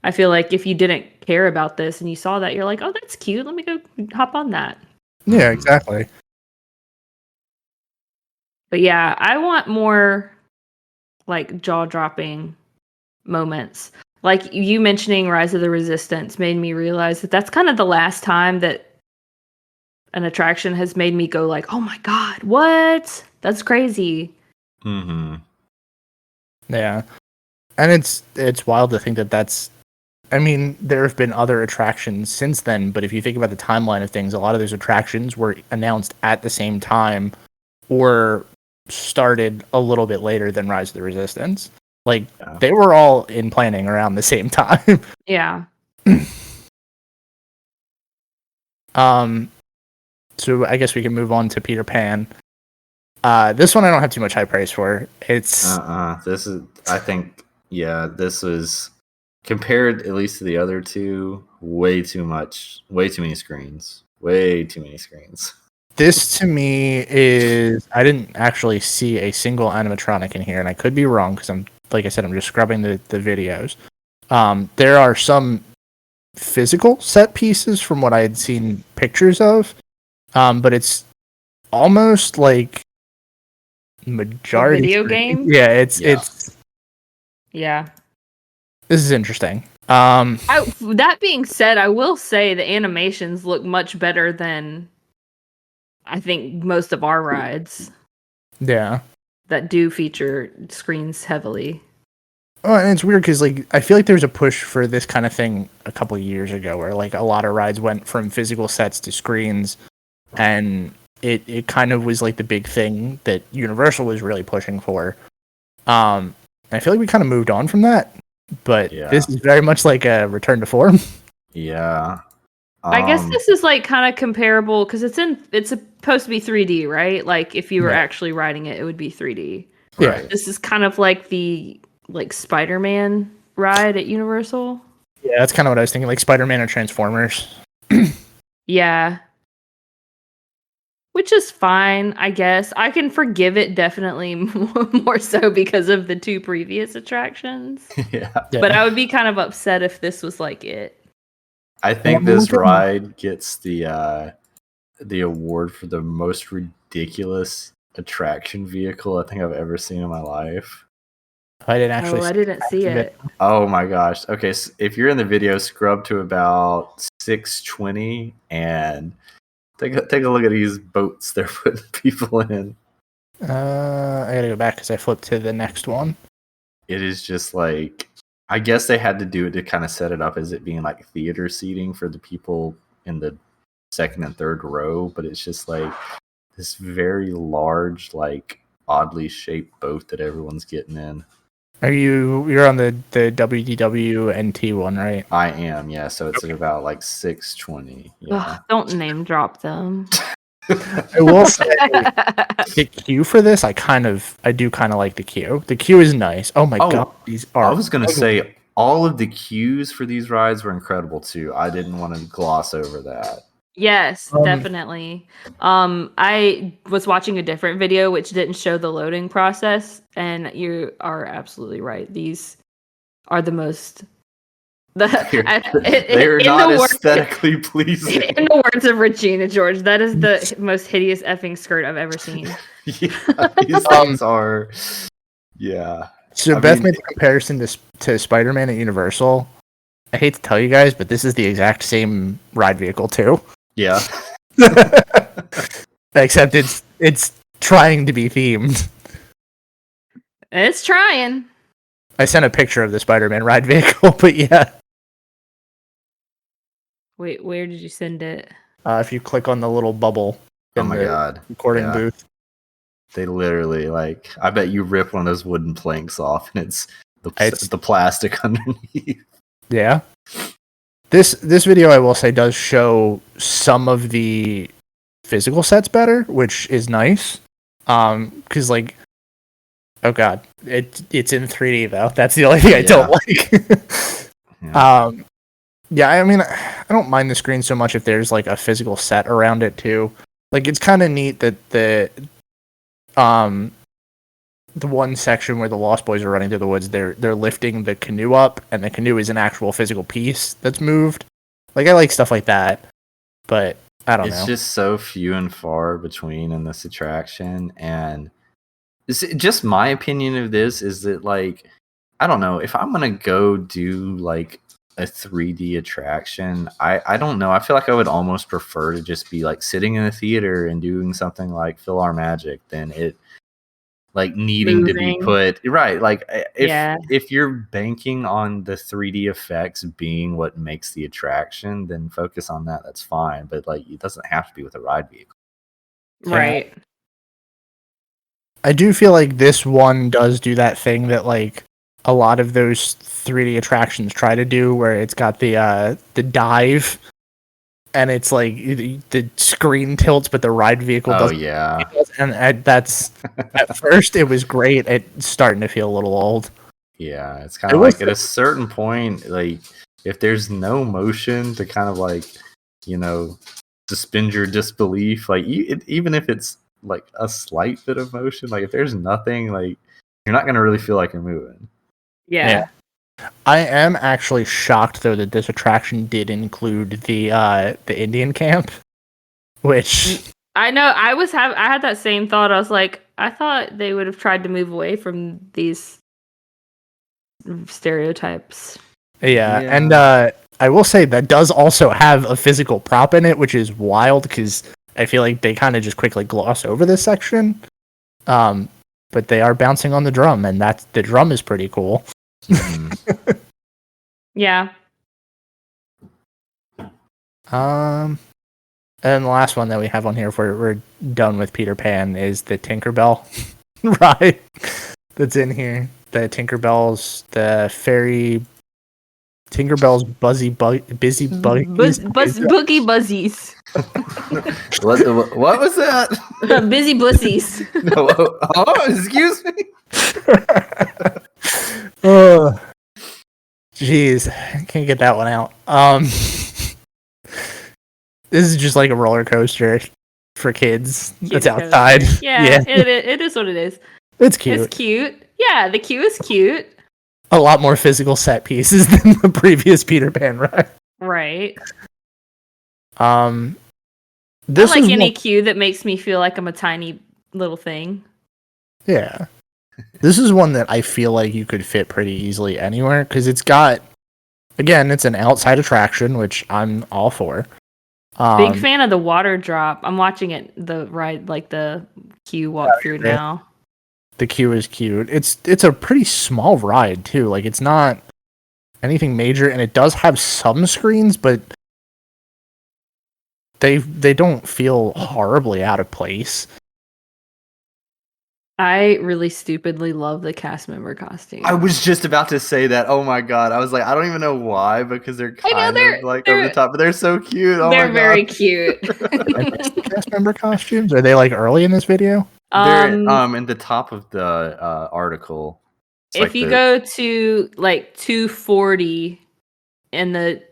I feel like if you didn't care about this and you saw that, you're like, oh, that's cute, let me go hop on that. Yeah, exactly. But yeah, I want more like jaw-dropping moments. Like you mentioning Rise of the Resistance made me realize that that's kind of the last time that an attraction has made me go like, oh my god, what? That's crazy. Mm-hmm. Yeah, and it's wild to think that that's. I mean, there have been other attractions since then, but if you think about the timeline of things, a lot of those attractions were announced at the same time, or started a little bit later than Rise of the Resistance. Like they were all in planning around the same time. Yeah. So I guess we can move on to Peter Pan. This one I don't have too much high praise for. It's This is, I think, yeah, this was compared at least to the other two, way too many screens. Way too many screens. This to me is, I didn't actually see a single animatronic in here, and I could be wrong because like I said, I'm just scrubbing the videos. There are some physical set pieces from what I had seen pictures of, but it's almost like majority video game. Yeah, it's Yeah. This is interesting. That being said, I will say the animations look much better than I think most of our rides. Yeah. That do feature screens heavily. Oh, and it's weird because like I feel like there was a push for this kind of thing a couple of years ago, where like a lot of rides went from physical sets to screens, and it kind of was like the big thing that Universal was really pushing for. I feel like we kind of moved on from that, but this is very much like a return to form. Yeah. I guess this is like kind of comparable because it's supposed to be 3D, right? Like if you were actually riding it, it would be 3D. Yeah. This is kind of like the Spider-Man ride at Universal. Yeah, that's kind of what I was thinking, like Spider-Man or Transformers. Yeah. Which is fine, I guess. I can forgive it definitely more so because of the two previous attractions. Yeah. But I would be kind of upset if this was like it. I think this ride gets the award for the most ridiculous attraction vehicle I think I've ever seen in my life. I didn't actually. I didn't see it. Oh my gosh. Okay, so if you're in the video, scrub to about 620 and take a look at these boats they're putting people in. I gotta go back because I flipped to the next one. It is just like, I guess they had to do it to kind of set it up as it being like theater seating for the people in the second and third row, but it's just like this very large, like oddly shaped boat that everyone's getting in. You're on the WDW NT one, right? I am, yeah. So it's at about like 620. Yeah. Ugh, don't name drop them. I will say the queue for this, I do kind of like the queue. The queue is nice. Oh my god, these are. I was gonna say all of the queues for these rides were incredible too. I didn't want to gloss over that. Yes, definitely. I was watching a different video which didn't show the loading process, and you are absolutely right. These are the most. They're not aesthetically pleasing. In the words of Regina George, that is the most hideous effing skirt I've ever seen. Yeah, these things are. Yeah. So I Beth mean- made the comparison to Spider-Man at Universal. I hate to tell you guys, but this is the exact same ride vehicle too. Yeah. Except it's trying to be themed. It's trying. I sent a picture of the Spider-Man ride vehicle, but yeah. Wait, where did you send it? If you click on the little bubble Oh in my the god. recording Yeah. booth. They literally I bet you rip one of those wooden planks off and it's It's- the plastic underneath. Yeah. This video, I will say, does show some of the physical sets better, which is nice. Because like, oh god, it's in 3D though. That's the only thing I don't like. Yeah. Yeah, I mean, I don't mind the screen so much if there's like a physical set around it too. Like, it's kind of neat that the one section where the Lost Boys are running through the woods, they're lifting the canoe up, and the canoe is an actual physical piece that's moved. Like, I like stuff like that, but I don't know. It's just so few and far between in this attraction, and just my opinion of this is that, like, I don't know, if I'm gonna go do like a 3D attraction, I don't know, I feel like I would almost prefer to just be like sitting in a theater and doing something like Fill Our Magic than it like needing to be Moving. put right. Like, Yeah. if you're banking on the 3D effects being what makes the attraction, then focus on that. That's fine, but like, it doesn't have to be with a ride vehicle. Yeah. Right. I do feel like this one does do that thing that like a lot of those 3D attractions try to do, where it's got the dive, and it's like the screen tilts, but the ride vehicle Oh doesn't. yeah, And that's at first it was great. It's starting to feel a little old. yeah. It's kind It of was like at a certain point, like if there's no motion to kind of like, suspend your disbelief, like even if it's like a slight bit of motion, like if there's nothing, like you're not gonna really feel like you're moving. Yeah. I am actually shocked though that this attraction did include the Indian camp, which I know. I had that same thought. I was like, I thought they would have tried to move away from these stereotypes. yeah, Yeah. and I will say that does also have a physical prop in it, which is wild because I feel like they kind of just quickly gloss over this section. But they are bouncing on the drum, and the drum is pretty cool. Mhm. Yeah. And the last one that we have on here, if we're done with Peter Pan, is the Tinkerbell ride that's in here. The Tinkerbell's, the fairy Tinkerbell's busy buggies. Boogie buzzies. What was that? Busy bussies. No, oh, excuse me. Oh, jeez, can't get that one out. This is just like a roller coaster for kids. It's Cute outside. coaster. Yeah. It is what it is. It's cute. It's cute. Yeah, the queue is cute. A lot more physical set pieces than the previous Peter Pan ride. Right. This I like is any one- queue that makes me feel like I'm a tiny little thing. Yeah. This is one that I feel like you could fit pretty easily anywhere because it's got, again, it's an outside attraction, which I'm all for. Big fan of the water drop. I'm watching it, the ride, like the queue walk through yeah. now. The queue is cute. It's a pretty small ride too. Like, it's not anything major, and it does have some screens, but they don't feel horribly out of place. I really stupidly love the cast member costume. I was just about to say that. Oh my god! I was like, I don't even know why, because they're I know, kind they're- of like they're- over the top, but they're so cute. Oh They're my very god. cute. I missed the cast member costumes. Are they like early in this video? They're in the top of the article. It's if like you the- go to like 240 in the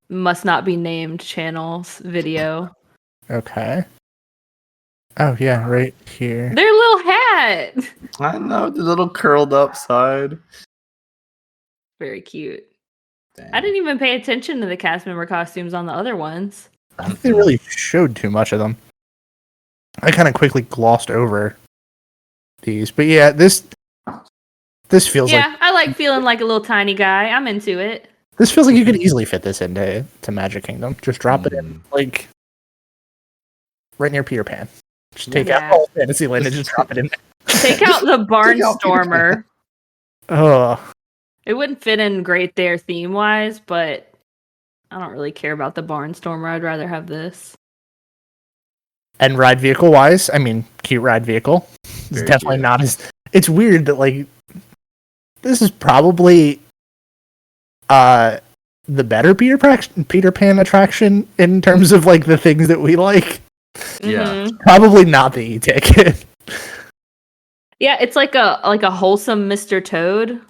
must not be named channels video, Okay. Oh yeah, right here. their little hat. I know the little curled up side. Very cute. Dang. I didn't even pay attention to the cast member costumes on the other ones. I don't think they really showed too much of them. I kind of quickly glossed over these, but yeah, this feels like I like feeling like a little tiny guy. I'm into it. this feels like you could easily fit this into Magic Kingdom. Just drop it in, like right near Peter Pan. Just take out all Fantasyland and just drop it in. Take out the Barnstormer. Oh, It wouldn't fit in great there theme wise, but I don't really care about the Barnstormer. I'd rather have this. and ride vehicle wise, I mean, cute ride vehicle. It's Very definitely cute. not as. It's weird that like this is probably the better Peter Pan attraction in terms of like the things that we like. Yeah. Mhm. Probably not the e-ticket. Yeah, it's like a wholesome Mr. Toad.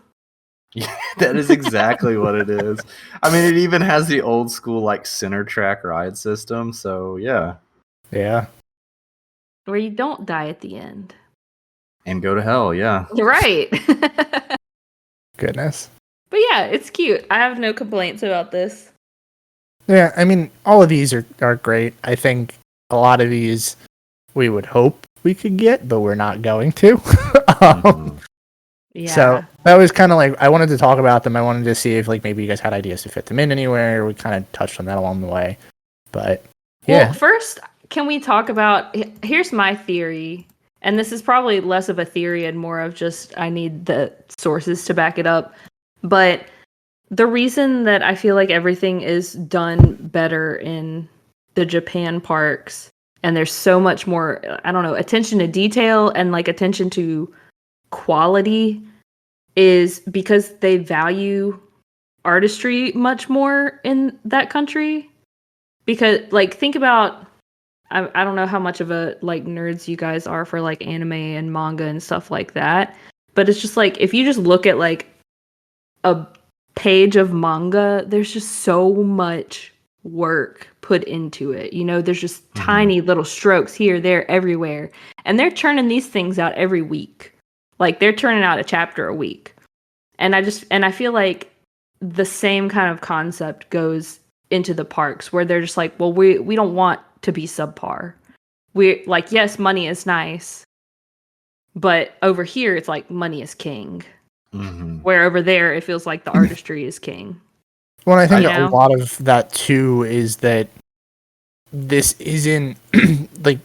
Yeah, that is exactly what it is. I mean, it even has the old school like center track ride system. So yeah, Yeah. Where you don't die at the end. and go to hell. Yeah. Right. Goodness. But yeah, it's cute. I have no complaints about this. Yeah, I mean, all of these are great. I think a lot of these we would hope we could get, but we're not going to. Mhm. Yeah. So that was kind of like, I wanted to talk about them. I wanted to see if like maybe you guys had ideas to fit them in anywhere. We kind of touched on that along the way. But yeah. Well, first, can we talk about... Here's my theory. And this is probably less of a theory and more of just I need the sources to back it up. But the reason that I feel like everything is done better in the Japan parks, and there's so much more, I don't know, attention to detail and like attention to quality, is because they value artistry much more in that country. Because like think about, I don't know how much of a like nerds you guys are for like anime and manga and stuff like that, but it's just like if you just look at like a page of manga, there's just so much work put into it. You know, there's just tiny little strokes here, there, everywhere. And they're churning these things out every week. Like they're turning out a chapter a week. And I feel like the same kind of concept goes into the parks where they're just like, well, we don't want to be subpar. We're like, yes, money is nice. But over here it's like money is king. Mhm. Where over there, it feels like the artistry is king. Well, I think You a know? lot of that too is that this isn't like,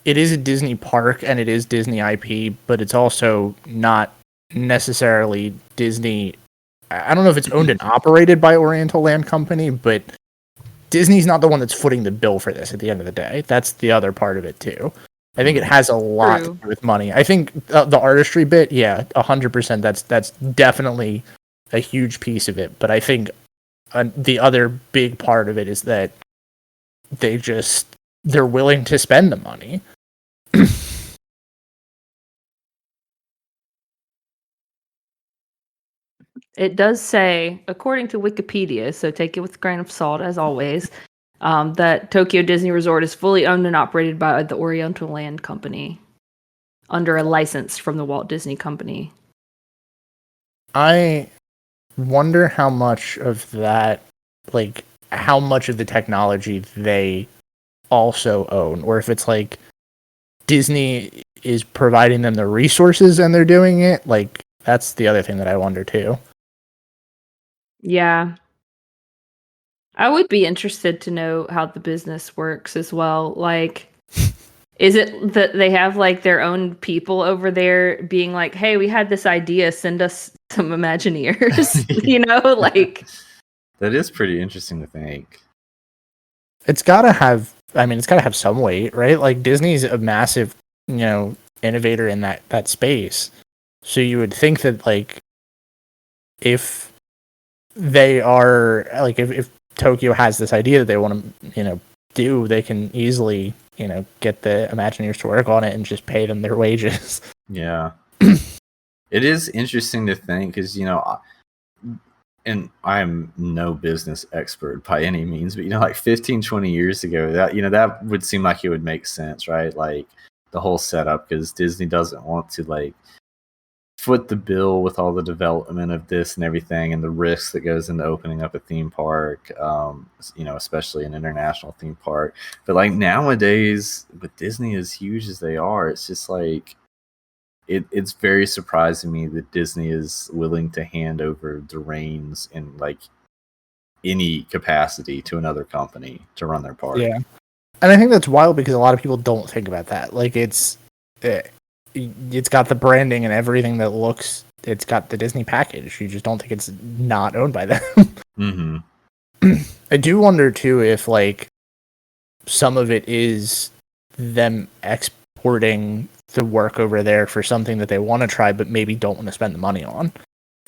it is a Disney park and it is Disney IP, but it's also not necessarily Disney. I don't know if it's owned and operated by Oriental Land Company, but Disney's not the one that's footing the bill for this at the end of the day. That's the other part of it too. I think it has a lot to True. do with money. I think the artistry bit, yeah, 100%. That's definitely a huge piece of it. But I think the other big part of it is that they're willing to spend the money. It does say, according to Wikipedia, so take it with a grain of salt as always, that Tokyo Disney Resort is fully owned and operated by the Oriental Land Company under a license from the Walt Disney Company. I wonder how much of that, like, how much of the technology they also own, or if it's like Disney is providing them the resources and they're doing it. Like, that's the other thing that I wonder too. Yeah. I would be interested to know how the business works as well. Like, is it that they have like their own people over there being like, hey, we had this idea, send us some Imagineers, you know, like. That is pretty interesting to think. It's gotta have, I mean, it's gotta have some weight, right? Like, Disney's a massive, innovator in that space. So you would think that, like, if they are, like, if Tokyo has this idea that they want to, do, they can easily, get the Imagineers to work on it and just pay them their wages. Yeah. It is interesting to think because, and I'm no business expert by any means, but, like 15, 20 years ago, that, that would seem like it would make sense, right? Like the whole setup, because Disney doesn't want to, like, foot the bill with all the development of this and everything, and the risk that goes into opening up a theme park, especially an international theme park. But like nowadays, with Disney as huge as they are, it's just like it's very surprising me that Disney is willing to hand over the reins in like any capacity to another company to run their park. Yeah, and I think that's wild because a lot of people don't think about that. Like it's got the branding and everything that looks. It's got the Disney package. You just don't think it's not owned by them. Mm-hmm. I do wonder too if like some of it is them exporting the work over there for something that they want to try, but maybe don't want to spend the money on.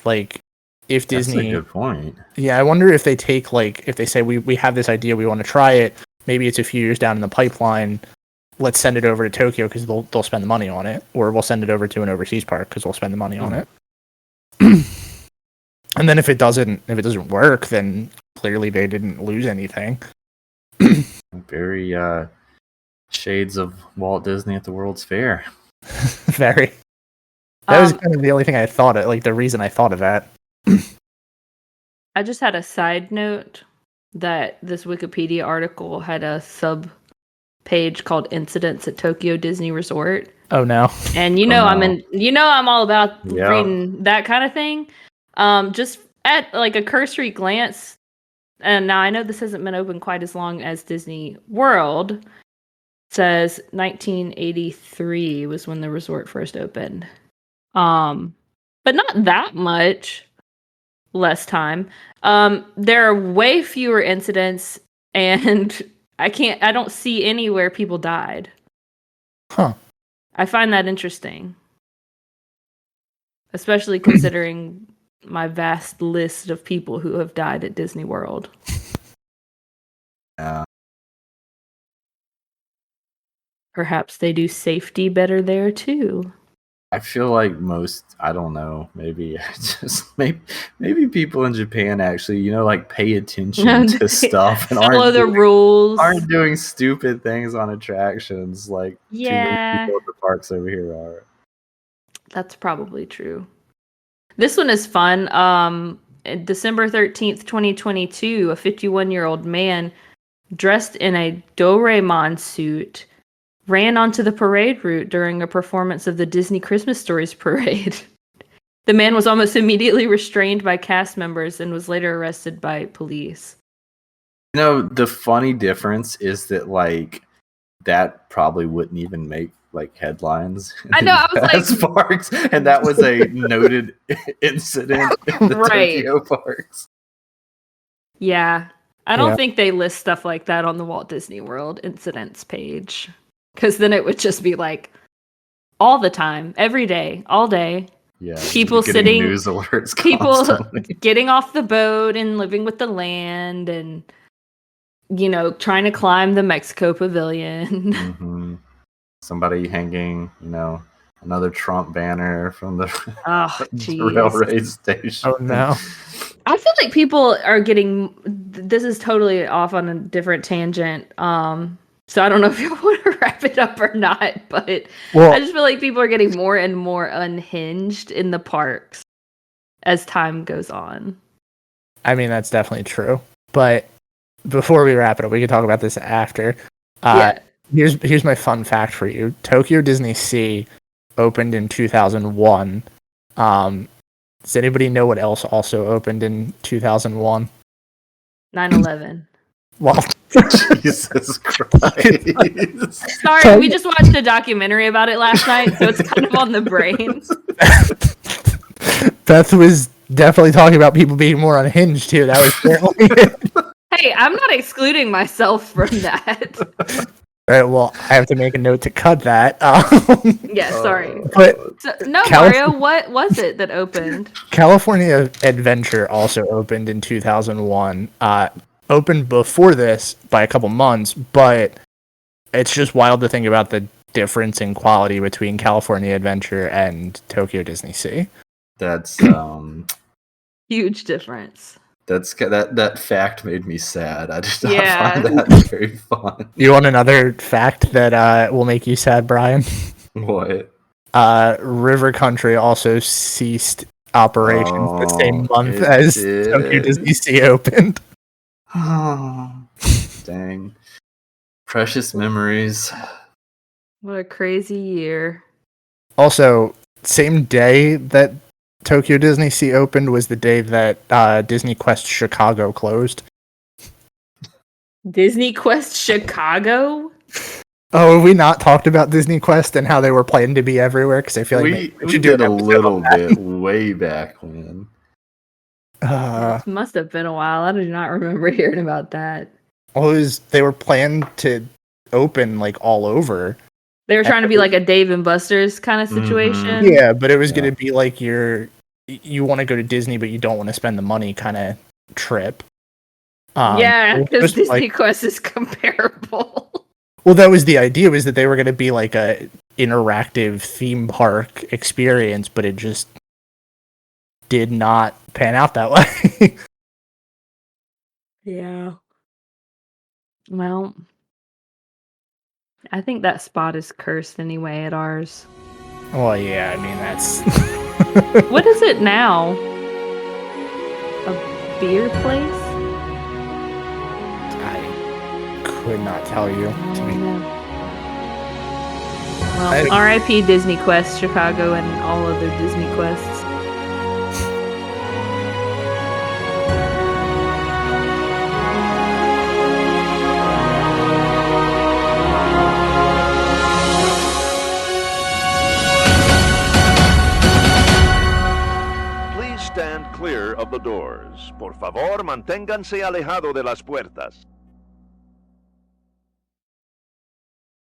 Like if Disney, that's a good point. Yeah, I wonder if they take like if they say we have this idea, we want to try it. Maybe it's a few years down in the pipeline. Let's send it over to Tokyo because they'll spend the money on it, or we'll send it over to an overseas park because we'll spend the money on it. And then if it doesn't work, then clearly they didn't lose anything. Very shades of Walt Disney at the World's Fair. Very. That was kind of the only thing I thought of, like the reason I thought of that. I just had a side note that this Wikipedia article had a sub page called Incidents at Tokyo Disney Resort. Oh no. And I'm all about reading that kind of thing. Just at like a cursory glance, and now I know this hasn't been open quite as long as Disney World. It says 1983 was when the resort first opened. But not that much less time. There are way fewer incidents, and I don't see anywhere people died. Huh. I find that interesting. Especially considering my vast list of people who have died at Disney World. Perhaps they do safety better there too. I feel like I don't know, maybe people in Japan actually, like pay attention to stuff and follow the rules. Aren't doing stupid things on attractions like too many people at the parks over here are. That's probably true. This one is fun. December 13th, 2022, a 51-year-old man dressed in a Doraemon suit ran onto the parade route during a performance of the Disney Christmas Stories parade. The man was almost immediately restrained by cast members and was later arrested by police. The funny difference is that like that probably wouldn't even make like headlines. I know, I was like parks, and that was a noted incident in the Tokyo parks. Yeah. I don't think they list stuff like that on the Walt Disney World incidents page. Because then it would just be like all the time, every day, all day. Yeah, people sitting, news alerts people getting off the boat and living with the land, and trying to climb the Mexico Pavilion. Mm-hmm. Somebody hanging, another Trump banner from the railway station. Oh no! I feel like people are getting. This is totally off on a different tangent. So I don't know if you want to wrap it up or not, but I just feel like people are getting more and more unhinged in the parks as time goes on. I mean, that's definitely true. But before we wrap it up, we can talk about this after. Here's my fun fact for you. Tokyo DisneySea opened in 2001. Does anybody know what else also opened in 2001? 9/11. Well, Jesus Christ. Sorry, we just watched a documentary about it last night, so it's kind of on the brain. Beth was definitely talking about people being more unhinged too. That was certainly Hey, I'm not excluding myself from that. All right, well, I have to make a note to cut that. Yeah, sorry. But Mario, what was it that opened? California Adventure also opened in 2001. Opened before this by a couple months, but it's just wild to think about the difference in quality between California Adventure and Tokyo DisneySea. That's huge difference. That fact made me sad. I did not find that very fun. You want another fact that will make you sad, Brian? What? River Country also ceased operations the same month it as did. Tokyo DisneySea opened. Oh, dang. Precious memories. What a crazy year. Also, same day that Tokyo DisneySea opened was the day that Disney Quest Chicago closed. Disney Quest Chicago? Oh, have we not talked about Disney Quest and how they were planning to be everywhere? Because I feel like We should do did an a episode little on that. bit way back when. This must have been a while. I do not remember hearing about that. They were planned to open like all over. They were trying to be like a Dave and Buster's kind of situation. Yeah, but it was going to be like you want to go to Disney, but you don't want to spend the money kind of trip. Yeah, because Disney like, Quest is comparable. Well, that was the idea, was that they were going to be like a interactive theme park experience, but it just did not pan out that way. Yeah. Well, I think that spot is cursed anyway at ours. Well, yeah, I mean, that's... What is it now? A beer place? I could not tell you. Well, R.I.P. Disney Quest Chicago and all other Disney Quests. Please stand clear of the doors. Por favor, manténganse alejado de las puertas.